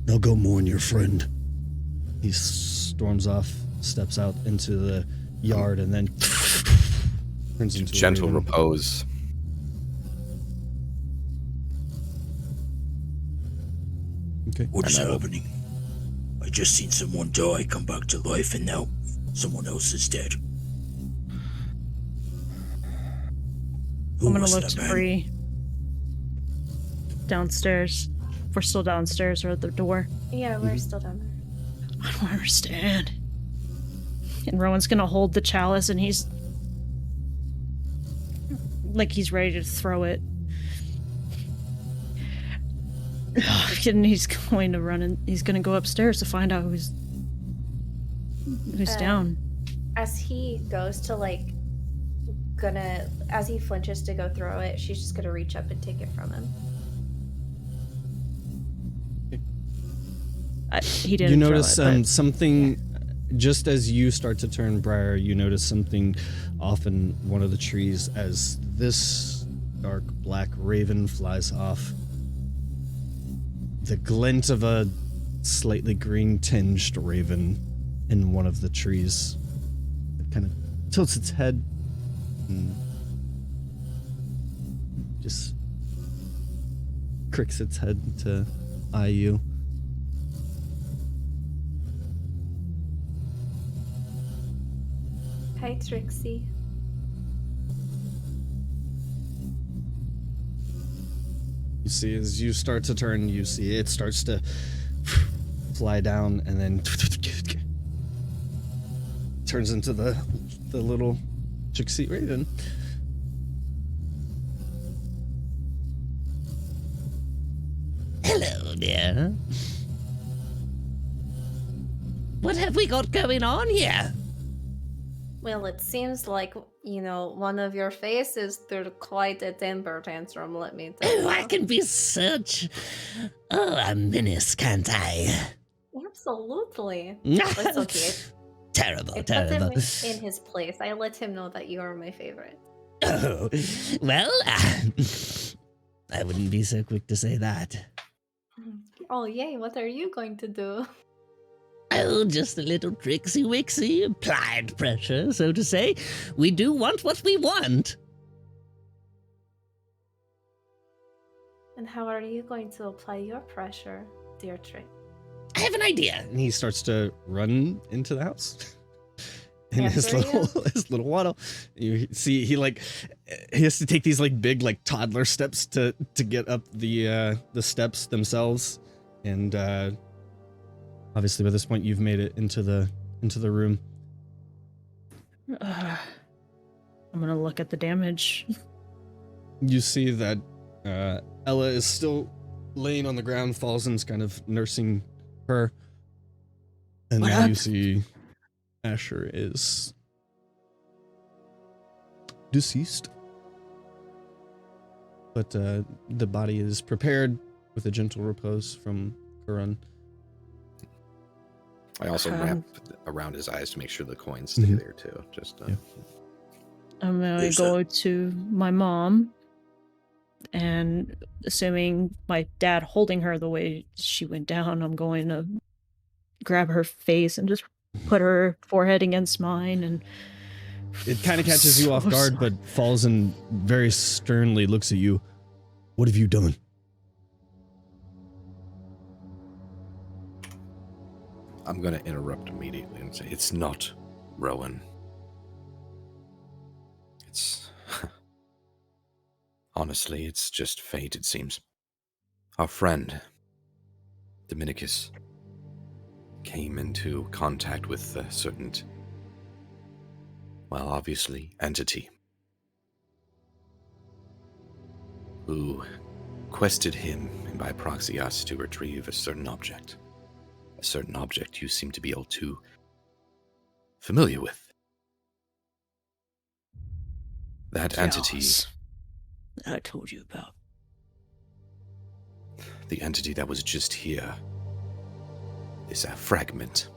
Now go mourn your friend. He storms off, steps out into the yard, and then turns into Gentle a raven. repose. Okay. What is I know. happening? I just seen someone die, come back to life, and now someone else is dead. Who I'm gonna was look that to man? Bree. Downstairs. We're still downstairs or at the door. Yeah, we're still down there. I don't understand. And Rowan's gonna hold the chalice and he's like he's ready to throw it. And he's going to run and he's gonna go upstairs to find out who's down. As he goes to as he flinches to go throw it, she's just gonna reach up and take it from him. He didn't. You notice throw it, but- something just as you start to turn Briar. You notice something off in one of the trees as this dark black raven flies off. The glint of a slightly green tinged raven in one of the trees. It kind of tilts its head and just cricks its head to eye you. Hi, Trixie. You see, as you start to turn, you see it starts to fly down and then turns into the little Trixie raven. Hello, dear. What have we got going on here? Well, it seems like, one of your faces threw quite a temper tantrum, let me tell you. Oh, I can be such a menace, can't I? Absolutely. That's okay. Terrible, I put terrible. him in his place. I let him know that you are my favorite. Oh, well, I wouldn't be so quick to say that. Oh, yay. What are you going to do? Oh, just a little tricksy-wixy, applied pressure, so to say. We do want what we want. And how are you going to apply your pressure, dear Trick? I have an idea. And he starts to run into the house. In his After you? his little waddle. You see he has to take these big toddler steps to get up the steps themselves. And obviously by this point you've made it into the room. I'm gonna look at the damage. You see that Ella is still laying on the ground. Falzen's kind of nursing her. And What then you happened? see Asher is deceased. But the body is prepared with a gentle repose from Kuran. I also Um, wrap around his eyes to make sure the coins stay Mhm. there too. Just Yeah. I'm gonna Who's go to my mom, and assuming my dad holding her the way she went down, I'm going to grab her face and just put her forehead against mine, and It kind of catches you off guard, but falls and very sternly looks at you. What have you done? I'm going to interrupt immediately and say, it's not Rowan. It's... Honestly, it's just fate, it seems. Our friend, Dominicus, came into contact with a certain, well, obviously, entity who quested him, and by proxy us, to retrieve a certain object. A certain object you seem to be all too familiar with. That entity... Aelos, that I told you about. The entity that was just here is a fragment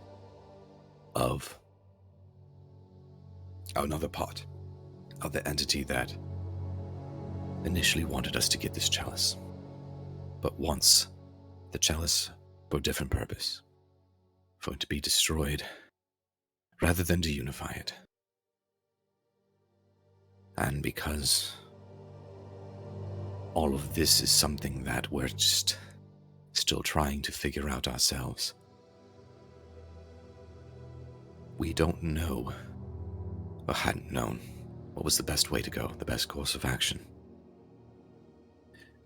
of another part of the entity that initially wanted us to get this chalice. But once the chalice, for a different purpose, for it to be destroyed rather than to unify it. And because all of this is something that we're just still trying to figure out ourselves. We don't know, or hadn't known, what was the best way to go, the best course of action.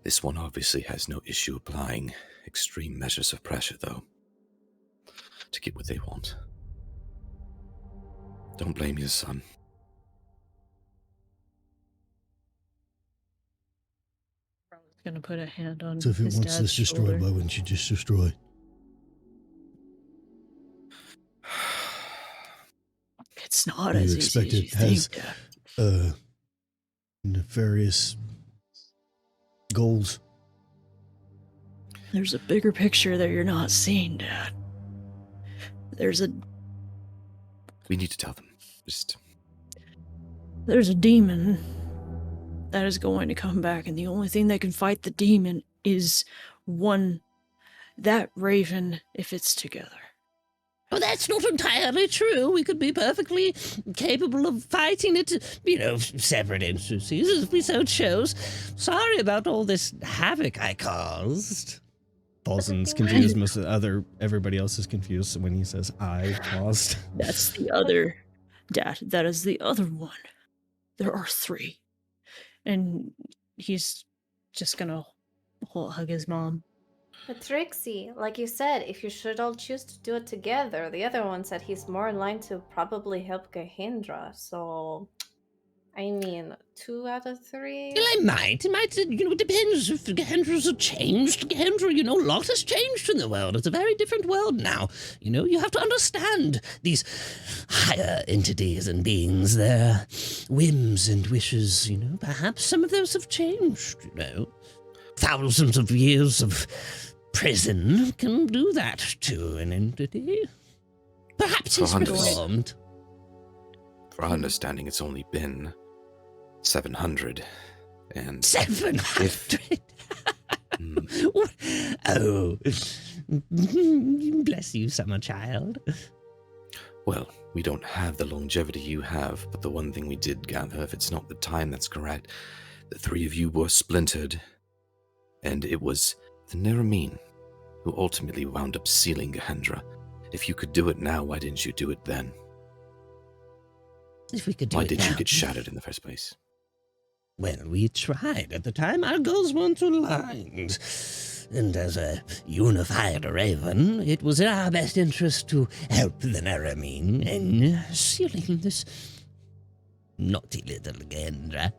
This one obviously has no issue applying extreme measures of pressure, though, to get what they want. Don't blame your son. Gonna put a hand on So if it his wants dad's this destroyed, shoulder. why wouldn't you just destroy it? It's not You as expect easy as it you has think, Dad. nefarious goals. There's a bigger picture that you're not seeing, Dad. We need to tell them. There's a demon that is going to come back, and the only thing that can fight the demon is that raven, if it's together. Oh, that's not entirely true. We could be perfectly capable of fighting it, separate instances if we so chose. Sorry about all this havoc I caused. Paulson's confused. Everybody else is confused when he says I caused. That's the other, Dad. That is the other one. There are 3. And he's just gonna hug his mom. But Trixie, like you said, if you should all choose to do it together, the other one said he's more in line to probably help Gahindra, so... I mean, 2 out of 3? Well, it might, it depends if Gehendra's have changed. Gehendra, a lot has changed in the world. It's a very different world now. You have to understand these higher entities and beings, their whims and wishes, perhaps some of those have changed, Thousands of years of prison can do that to an entity. Perhaps it's reformed. For our understanding, it's only been 700. And 700? Oh, bless you, summer child. Well, we don't have the longevity you have, but the one thing we did gather, if it's not the time that's correct, the 3 of you were splintered, and it was the Neramine who ultimately wound up sealing Gehendra. If you could do it now, why didn't you do it then? If we could do Why it did now. you get shattered in the first place? Well, we tried. At the time, our goals weren't aligned. And as a unified raven, it was in our best interest to help the Neramine in sealing this naughty little Gehendra.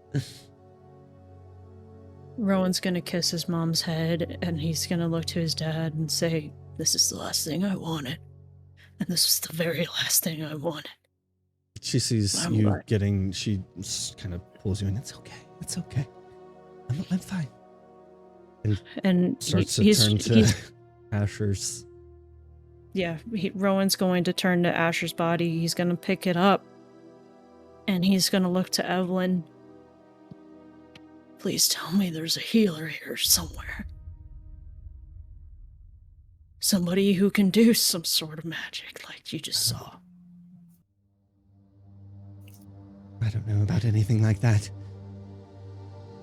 Rowan's gonna kiss his mom's head, and he's gonna look to his dad and say, "This is the last thing I wanted. And this is the very last thing I wanted." She sees I'm you right. she kind of pulls you in. It's okay. I'm fine. And Starts to he's, turn to Asher's. yeah, Rowan's going to turn to Asher's body. He's gonna pick it up, and he's gonna look to Evelyn. "Please tell me there's a healer here somewhere." somebody who can do some sort of magic like you just saw. I don't know about anything like that.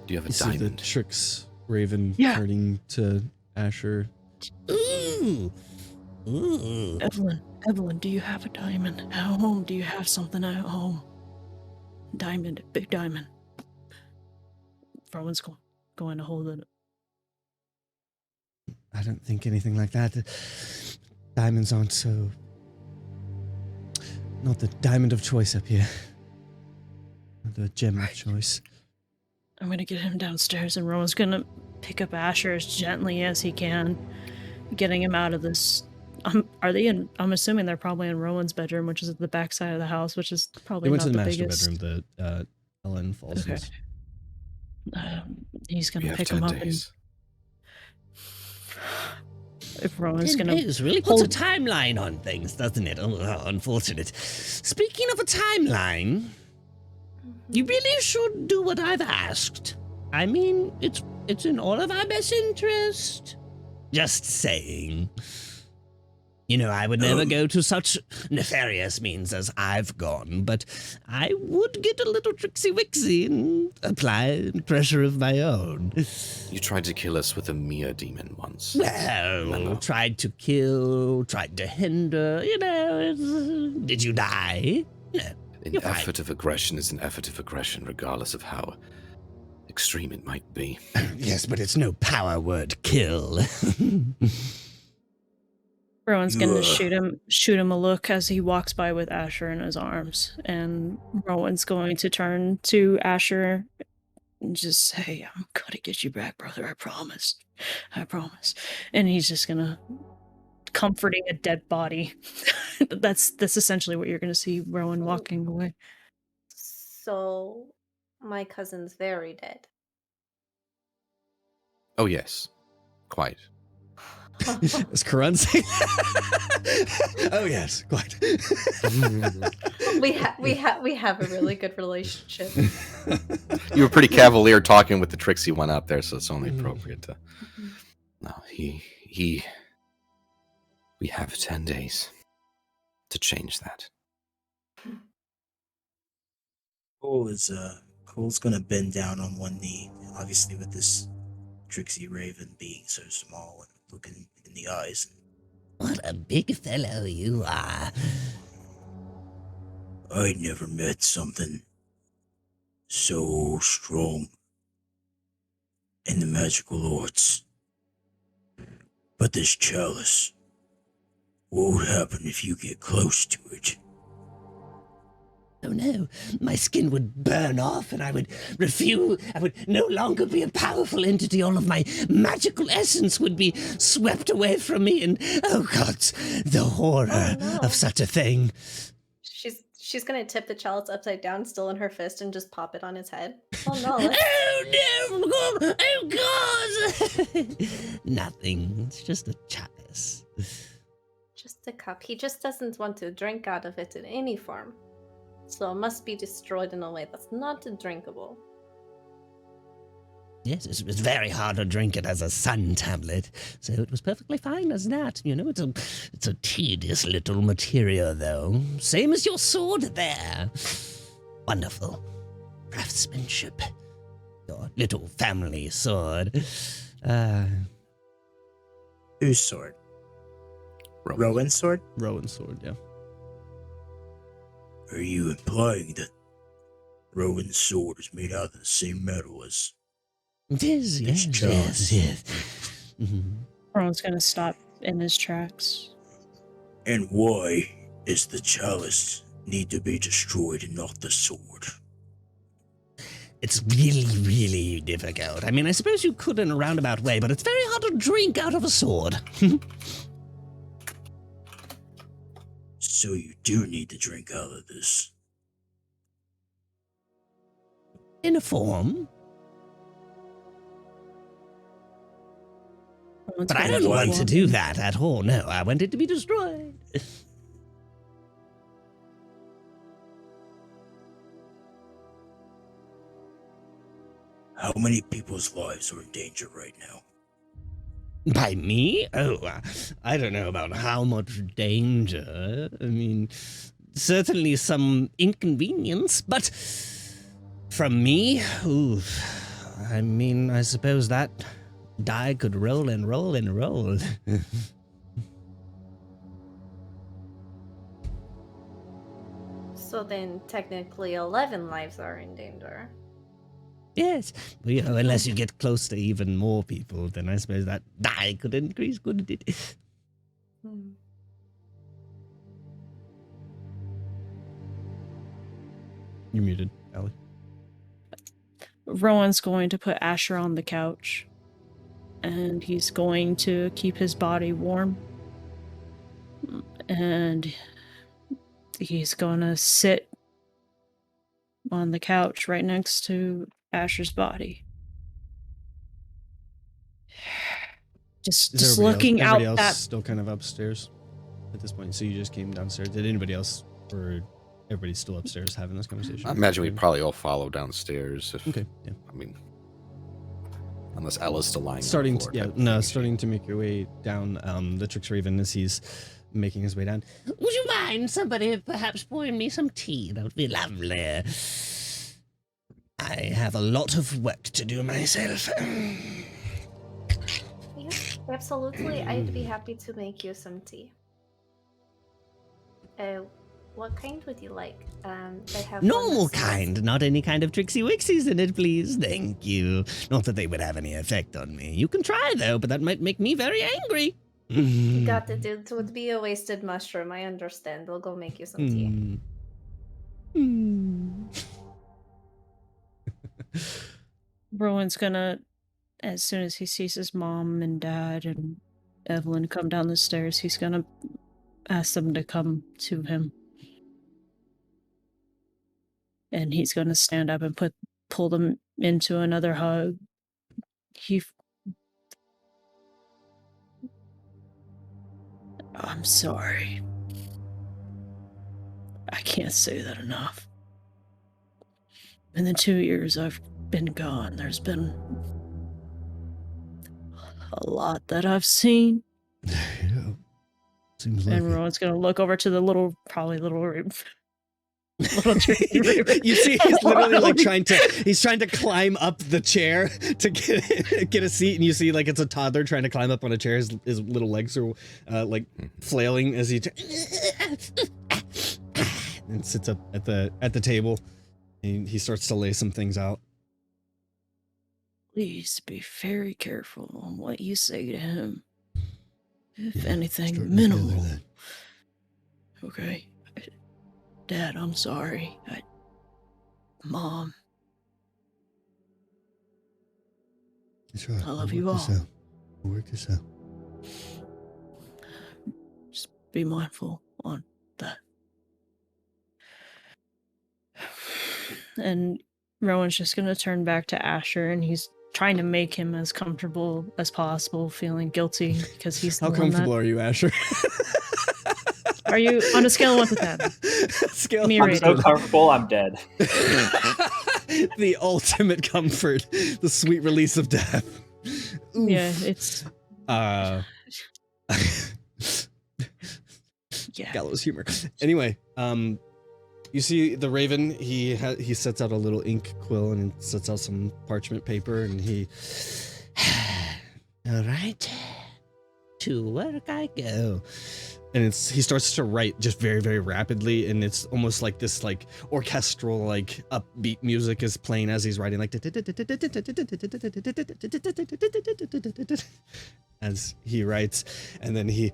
Do you have a You see the diamond? Trix Raven Yeah. turning to Asher. Ooh. Ooh. Evelyn, do you have a diamond at home? Do you have something at home? Diamond, big diamond. Rowan's going to hold it. I don't think anything like that. Diamonds aren't so... Not the diamond of choice up here. Not the gem of choice. I'm going to get him downstairs, and Rowan's going to pick up Asher as gently as he can, getting him out of this. Are they in? I'm assuming they're probably in Rowan's bedroom, which is at the back side of the house, which is probably They went not to the the master biggest. bedroom that Ellen falls Okay. He's going We to have pick 10 him up, days. and if Rowan's 10 going to days really puts a timeline on things, doesn't it? Oh, how unfortunate. Speaking of a timeline, you really should do what I've asked. I mean, it's in all of our best interest. Just saying. You know, I would never go to such nefarious means as I've gone, but I would get a little tricksy-wixy and apply pressure of my own. You tried to kill us with a Mia demon once. Well, Remember? tried to kill, tried to hinder, you know, did you die? No. An You're fine. effort of aggression is an effort of aggression, regardless of how extreme it might be. Yes, but it's no power word, kill. Rowan's You, going to shoot him a look as he walks by with Asher in his arms, and Rowan's going to turn to Asher and just say, "I'm going to get you back, brother. I promise. I promise." And he's just going to comforting a dead body. That's essentially what you're going to see Rowan walking away. So, my cousin's very dead. Oh, yes. Quite. Is Karan saying Oh, yes, quite. we have a really good relationship. You were pretty cavalier talking with the tricksy one out there, so it's only appropriate to... No, we have 10 days to change that. Cole's gonna bend down on one knee, obviously with this tricksy raven being so small and looking in the eyes. What a big fellow you are. I never met something so strong in the magical arts. But this chalice, what would happen if you get close to it? Oh no, my skin would burn off and I would refuse. I would no longer be a powerful entity. All of my magical essence would be swept away from me. And oh God, the horror of such a thing. She's gonna tip the chalice upside down, still in her fist, and just pop it on his head. Oh no! Oh no! Oh God! Nothing. It's just a chalice. Just a cup. He just doesn't want to drink out of it in any form. So it must be destroyed in a way that's not drinkable. Yes, it was very hard to drink it as a sun tablet, so it was perfectly fine as that. You know, it's a tedious little material, though. Same as your sword there. Wonderful craftsmanship. Your little family sword. Whose sword? Rowan's sword? Rowan's sword, yeah. Are you implying that Rowan's sword is made out of the same metal as It is, this yes, chalice? yes. Mm-hmm. Rowan's going to stop in his tracks. And why does the chalice need to be destroyed and not the sword? It's really, really difficult. I mean, I suppose you could in a roundabout way, but it's very hard to drink out of a sword. So you do need to drink out of this. In a form. But I don't want to do that at all. No, I want it to be destroyed. How many people's lives are in danger right now? By me? Oh, I don't know about how much danger. I mean, certainly some inconvenience, but from me? Ooh, I mean, I suppose that die could roll and roll and roll. So then technically 11 lives are in danger. Yes, well, you know, unless you get close to even more people, then I suppose that die could increase, couldn't it? Hmm. You're muted, Allie. Rowan's going to put Asher on the couch, and he's going to keep his body warm. And he's going to sit on the couch right next to Asher's body. Just looking out everybody else that. still kind of upstairs at this point. So you just came downstairs. Did anybody else, or everybody's still upstairs having this conversation? I imagine we'd probably all follow downstairs. If, Okay, yeah. I mean, unless Ella's still lying. Starting on to, the yeah, floor, no, starting to make your way down. The Trixraven as he's making his way down. Would you mind somebody perhaps pouring me some tea? That would be lovely. I have a lot of work to do myself. Yeah, absolutely. I'd be happy to make you some tea. What kind would you like? They have one Normal that's kind, not any kind of tricksy wixies in it, please. Thank you. Not that they would have any effect on me. You can try, though, but that might make me very angry. You got it. It would be a wasted mushroom. I understand. We'll go make you some tea. Rowan's gonna, as soon as he sees his mom and dad and Evelyn come down the stairs, he's gonna ask them to come to him. And he's gonna stand up and pull them into another hug. I'm sorry. I can't say that enough. In the 2 years I've been gone, there's been a lot that I've seen. Yeah. Seems like And Rowan's gonna look over to the little tree. You see, he's literally like trying to climb up the chair to get a seat, and you see like it's a toddler trying to climb up on a chair. His little legs are like flailing as he and sits up at the table, and he starts to lay some things out. Please be very careful on what you say to him. If anything, starting to gather minimal. that. Okay. Dad, I'm sorry. Mom, It's all right. I love We'll you work this all. out. We'll work this out. just be mindful on that. And Rowan's just gonna turn back to Asher, and he's trying to make him as comfortable as possible, feeling guilty because he's the How one comfortable are you, Asher? Are you on a scale of 1 to 10? Scale Me of I'm rating. so comfortable, I'm dead. The ultimate comfort, the sweet release of death. Oof. Yeah, it's Yeah. Gallows humor. Anyway, you see the Raven. He sets out a little ink quill and sets out some parchment paper, and he. All right. To work I go. And he starts to write just very, very rapidly, and it's almost like this like orchestral like upbeat music is playing as he's writing, like as he writes, and then he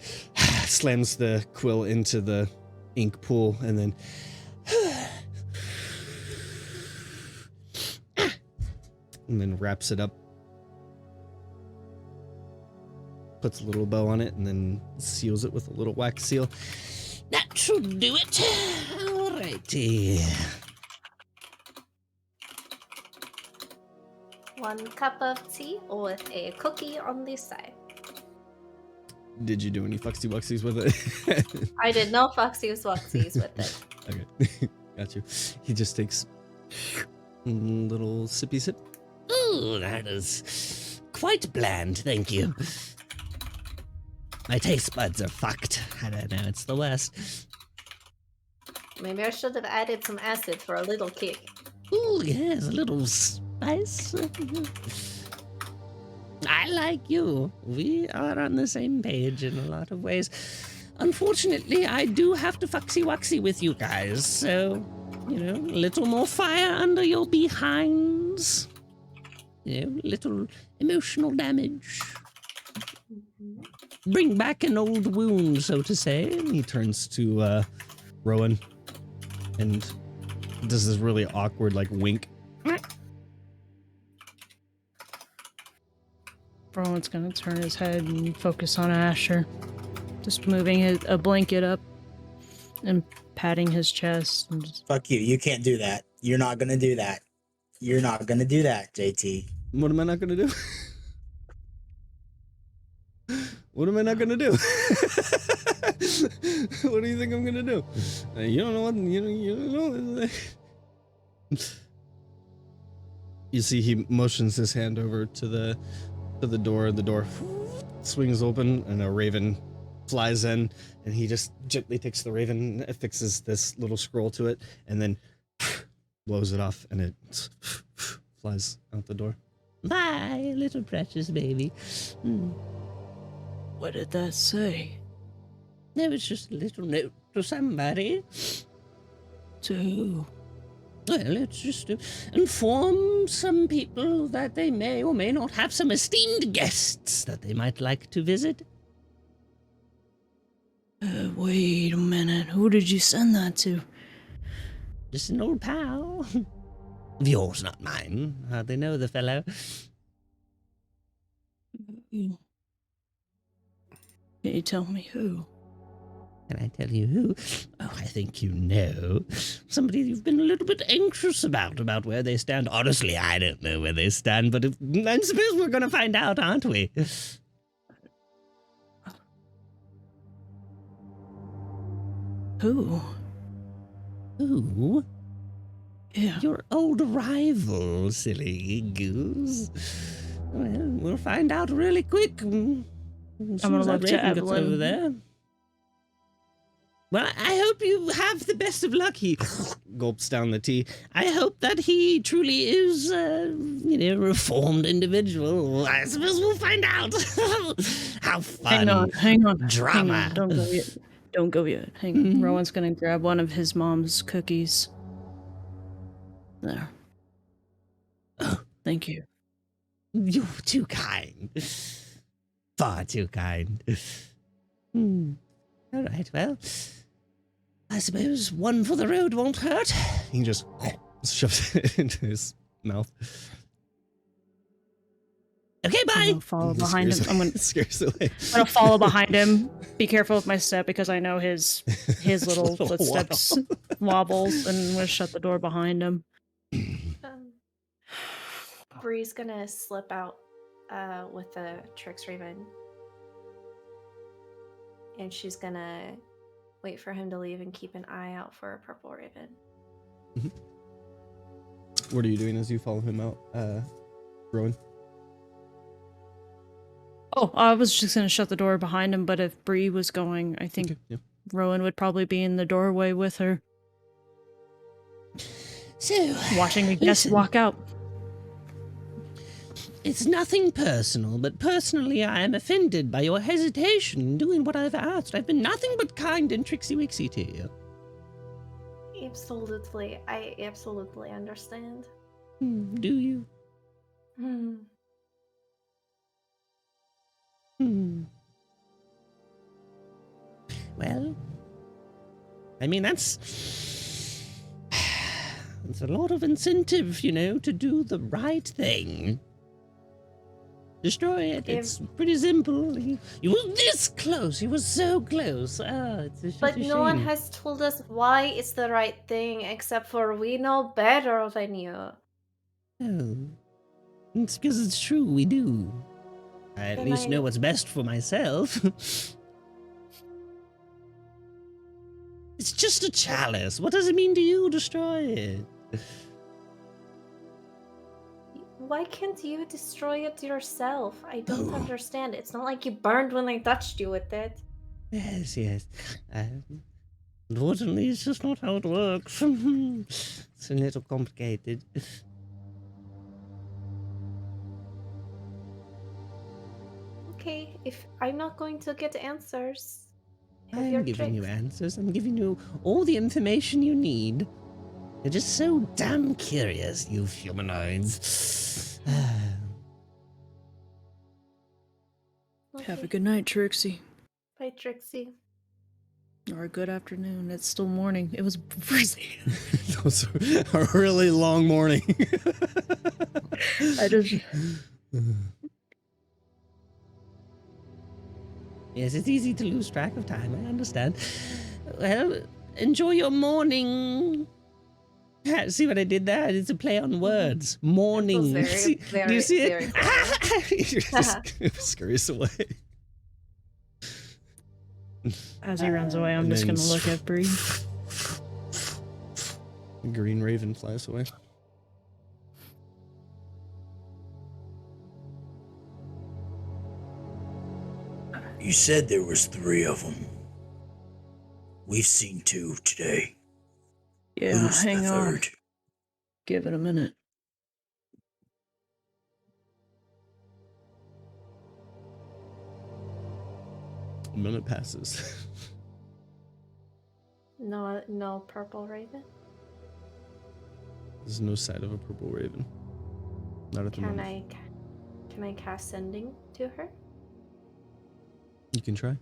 slams the quill into the ink pool, and then wraps it up, puts a little bow on it, and then seals it with a little wax seal. That should do it. Alrighty. 1 cup of tea with a cookie on the side. Did you do any fucksy wuxies with it? I did no foxies wuxies with it. Okay, got you. He just takes a little sippy sip. Ooh, that is quite bland, thank you. My taste buds are fucked. I don't know, it's the worst. Maybe I should have added some acid for a little kick. Ooh, yes, a little spice. I like you. We are on the same page in a lot of ways. Unfortunately, I do have to foxy-woxy with you guys, so, you know, a little more fire under your behinds. You know, little emotional damage. Bring back an old wound, so to say. And he turns to Rowan and does this really awkward like wink. Rowan's gonna turn his head and focus on Asher. Just moving a blanket up and patting his chest. And just... Fuck you. You can't do that. You're not gonna do that. You're not gonna do that, JT. What am I not gonna do? What am I not gonna do? What do you think I'm gonna do? You don't know what you don't know. You see, he motions his hand over to the door. The door swings open, and a raven flies in, and he just gently takes the raven, affixes this little scroll to it, and then blows it off, and it flies out the door. Bye, little precious baby. What did that say? No, it's just a little note to somebody. To who? Well, it's just to inform some people that they may or may not have some esteemed guests that they might like to visit. Wait a minute. Who did you send that to? Just an old pal. Of yours, not mine. Hardly know the fellow. Can you tell me who? Can I tell you who? Oh, I think you know. Somebody you've been a little bit anxious about where they stand. Honestly, I don't know where they stand, but I suppose we're going to find out, aren't we? Who? Who? Yeah. Your old rival, silly goose. Well, we'll find out really quick. I'm gonna look to Evelyn. over there. Well, I hope you have the best of luck. He gulps down the tea. I hope that he truly is, a reformed individual. I suppose we'll find out. How fun. Hang on. Drama. Hang on. Don't go yet. Hang on. Rowan's gonna grab one of his mom's cookies. There. Oh, thank you. You're too kind. Far too kind. All right, well, I suppose one for the road won't hurt. He just shoves it into his mouth. Okay, bye. I'm gonna follow behind him. I'm scares away. gonna follow behind him. Be careful with my step because I know his little footsteps wobbles, and I'm gonna shut the door behind him. Bree's gonna slip out with the Trix Raven. And she's gonna wait for him to leave and keep an eye out for a purple raven. Mm-hmm. What are you doing as you follow him out, Rowan? Oh, I was just gonna shut the door behind him, but if Bree was going, I think Rowan would probably be in the doorway with her. So, watching the guests walk out. It's nothing personal, but personally I am offended by your hesitation in doing what I've asked. I've been nothing but kind and tricksy-wixy to you. Absolutely. I absolutely understand. Do you? Well, I mean, that's a lot of incentive, to do the right thing. Destroy it. It's pretty simple. You were this close. You were so close. But no one has told us why it's the right thing, except for we know better than you. Oh, it's because it's true. We do. I at least know what's best for myself. It's just a chalice. What does it mean to you? Destroy it. Why can't you destroy it yourself? I don't Oh. understand. It's not like you burned when I touched you with it. Yes, yes. Unfortunately, it's just not how it works. It's a little complicated. Okay, if I'm not going to get answers, have I'm your giving you tricks. answers. I'm giving you all the information you need. You're just so damn curious, you humanoids. Have a Okay, good night, Trixie. bye, Trixie. Or a good afternoon. It's still morning. It was freezing. Those are a really long morning. I just. Yes, it's easy to lose track of time. I understand. Well, enjoy your morning. See what I did there? It's a play on words. Morning. very, See- very, do you see very it? You just scurries away. As he runs away, I'm And just then gonna look at Bree. The green raven flies away. You said there was 3 of them. We've seen 2 today. Yeah, Who's hang the on. 3rd? Give it a minute. A minute passes. No purple raven. There's no sight of a purple raven. Not at the Can moment. can I cast sending to her? You can try.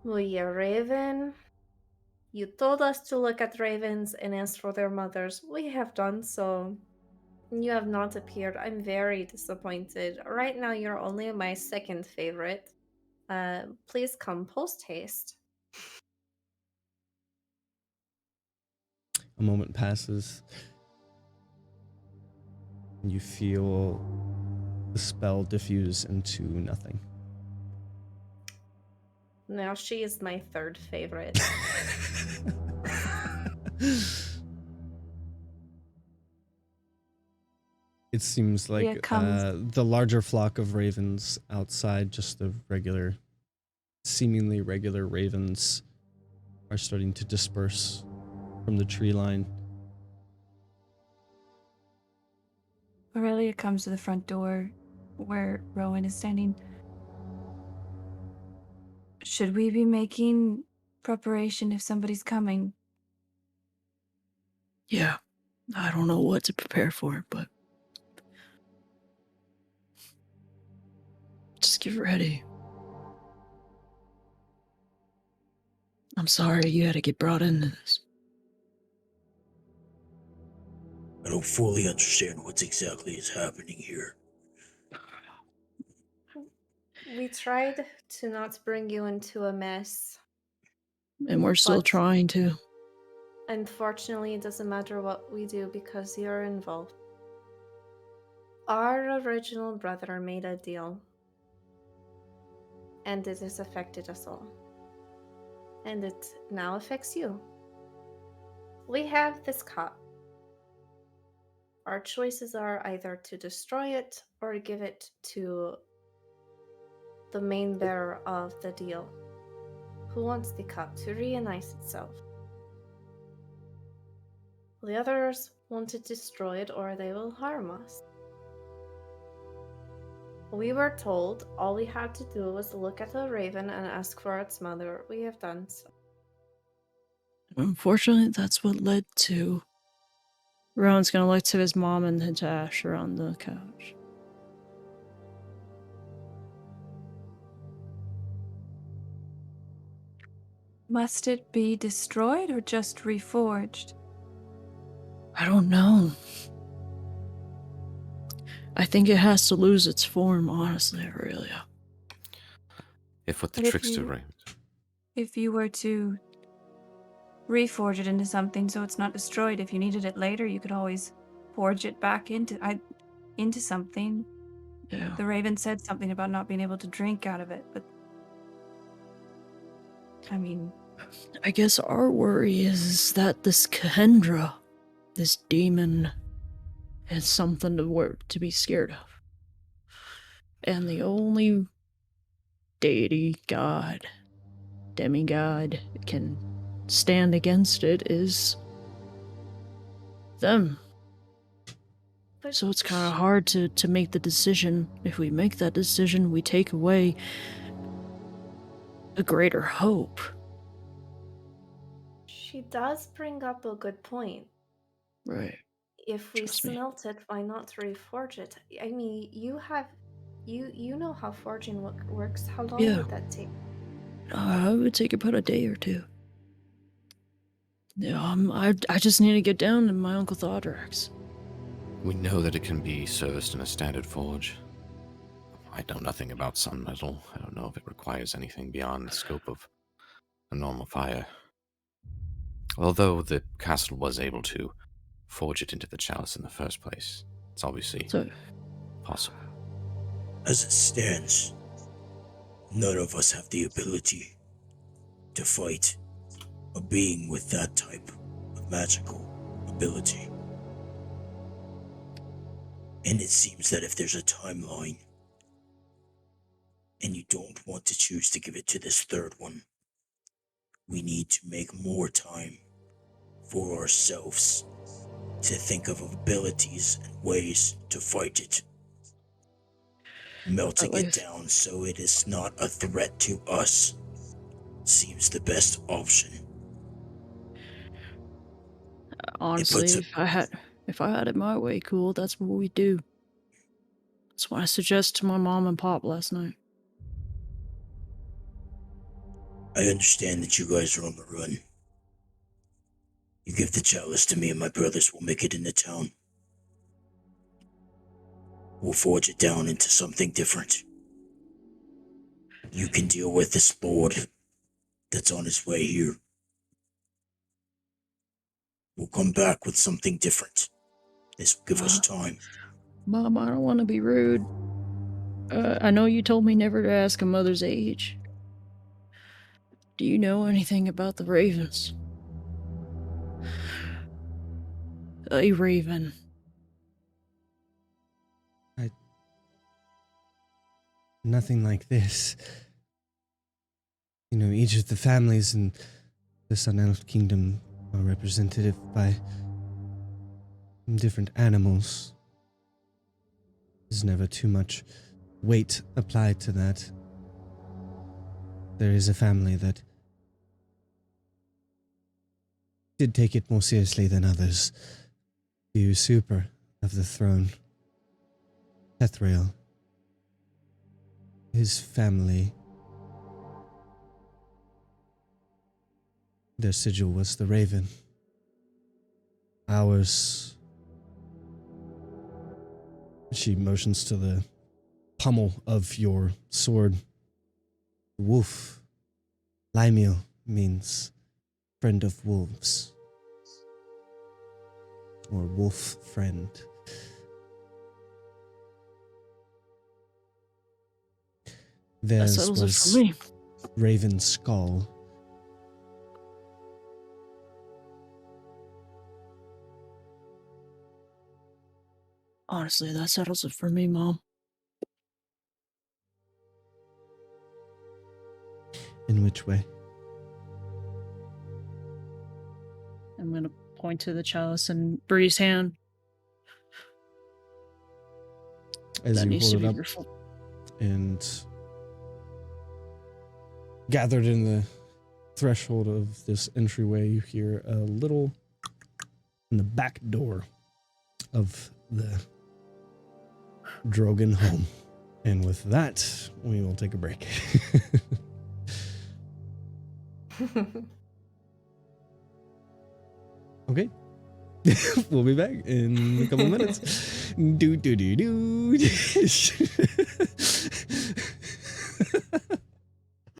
Well, yeah, Raven. You told us to look at ravens and ask for their mothers. We have done so. You have not appeared. I'm very disappointed. Right now, you're only my 2nd favorite. Please come post haste. A moment passes. And you feel the spell diffuse into nothing. Now she is my 3rd favorite. It seems Here like comes- the larger flock of ravens outside, just the regular, seemingly regular ravens, are starting to disperse from the tree line. Aurelia comes to the front door where Rowan is standing. Should we be making preparation if somebody's coming? Yeah. I don't know what to prepare for, but just get ready. I'm sorry you had to get brought into this. I don't fully understand what exactly is happening here. We tried to not bring you into a mess. And we're still But- trying to. Unfortunately, it doesn't matter what we do because you're involved. Our original brother made a deal, and it has affected us all. And it now affects you. We have this cup. Our choices are either to destroy it or give it to the main bearer of the deal, who wants the cup to reunite itself. The others want to destroy it or they will harm us. We were told all we had to do was look at a raven and ask for its mother. We have done so. Unfortunately, that's what led to. Rowan's gonna look to his mom and then to Asher on the couch. Must it be destroyed or just reforged? I don't know. I think it has to lose its form, honestly, Aurelia. If what the But if trickster you- right. If you were to reforge it into something so it's not destroyed, if you needed it later, you could always forge it back into something. Yeah. The Raven said something about not being able to drink out of it, but I mean, I guess our worry is that this Kahendra, this demon, is something to be scared of. And the only deity, god, demigod can stand against it is them. But So it's kind of hard to make the decision. If we make that decision, we take away a greater hope. she does bring up a good point. Right. If we Trust me. smelt it, why not reforge it? I mean, you know how forging works. How long Yeah. would that take? It would take about a day or two. Yeah, I just need to get down to my Uncle Thodrak's. We know that it can be serviced in a standard forge. I know nothing about sun metal. I don't know if it requires anything beyond the scope of a normal fire. Although the castle was able to forge it into the chalice in the first place, it's obviously So, possible. As it stands, none of us have the ability to fight a being with that type of magical ability. And it seems that if there's a timeline, and you don't want to choose to give it to this third one, we need to make more time for ourselves to think of abilities and ways to fight it. Melting it down so it is not a threat to us seems the best option. honestly, if I had it my way, cool, that's what we do. That's what I suggested to my mom and pop last night. I understand that you guys are on the run. You give the chalice to me and my brothers will make it into town. We'll forge it down into something different. You can deal with this lord that's on his way here. We'll come back with something different. This will give us time. Mom, I don't want to be rude. I know you told me never to ask a mother's age. Do you know anything about the ravens? A raven. Nothing like this. You know, each of the families in the Sun Elf Kingdom are represented by different animals. There's never too much weight applied to that. There is a family that did take it more seriously than others. The usurper of the throne, Tethrael. His family, their sigil was the raven. Ours, she motions to the pommel of your sword. Wolf. Lymiel means friend of wolves. Or wolf friend. That Theirs settles it was for me. Raven Skull. Honestly, that settles it for me, Mom. In which way? I'm gonna point to the chalice in Bree's hand. As That you needs to hold be it up careful. and gathered in the threshold of this entryway, you hear a little in the back door of the Drogon home. And with that, we will take a break. Okay. We'll be back in a couple minutes. Do.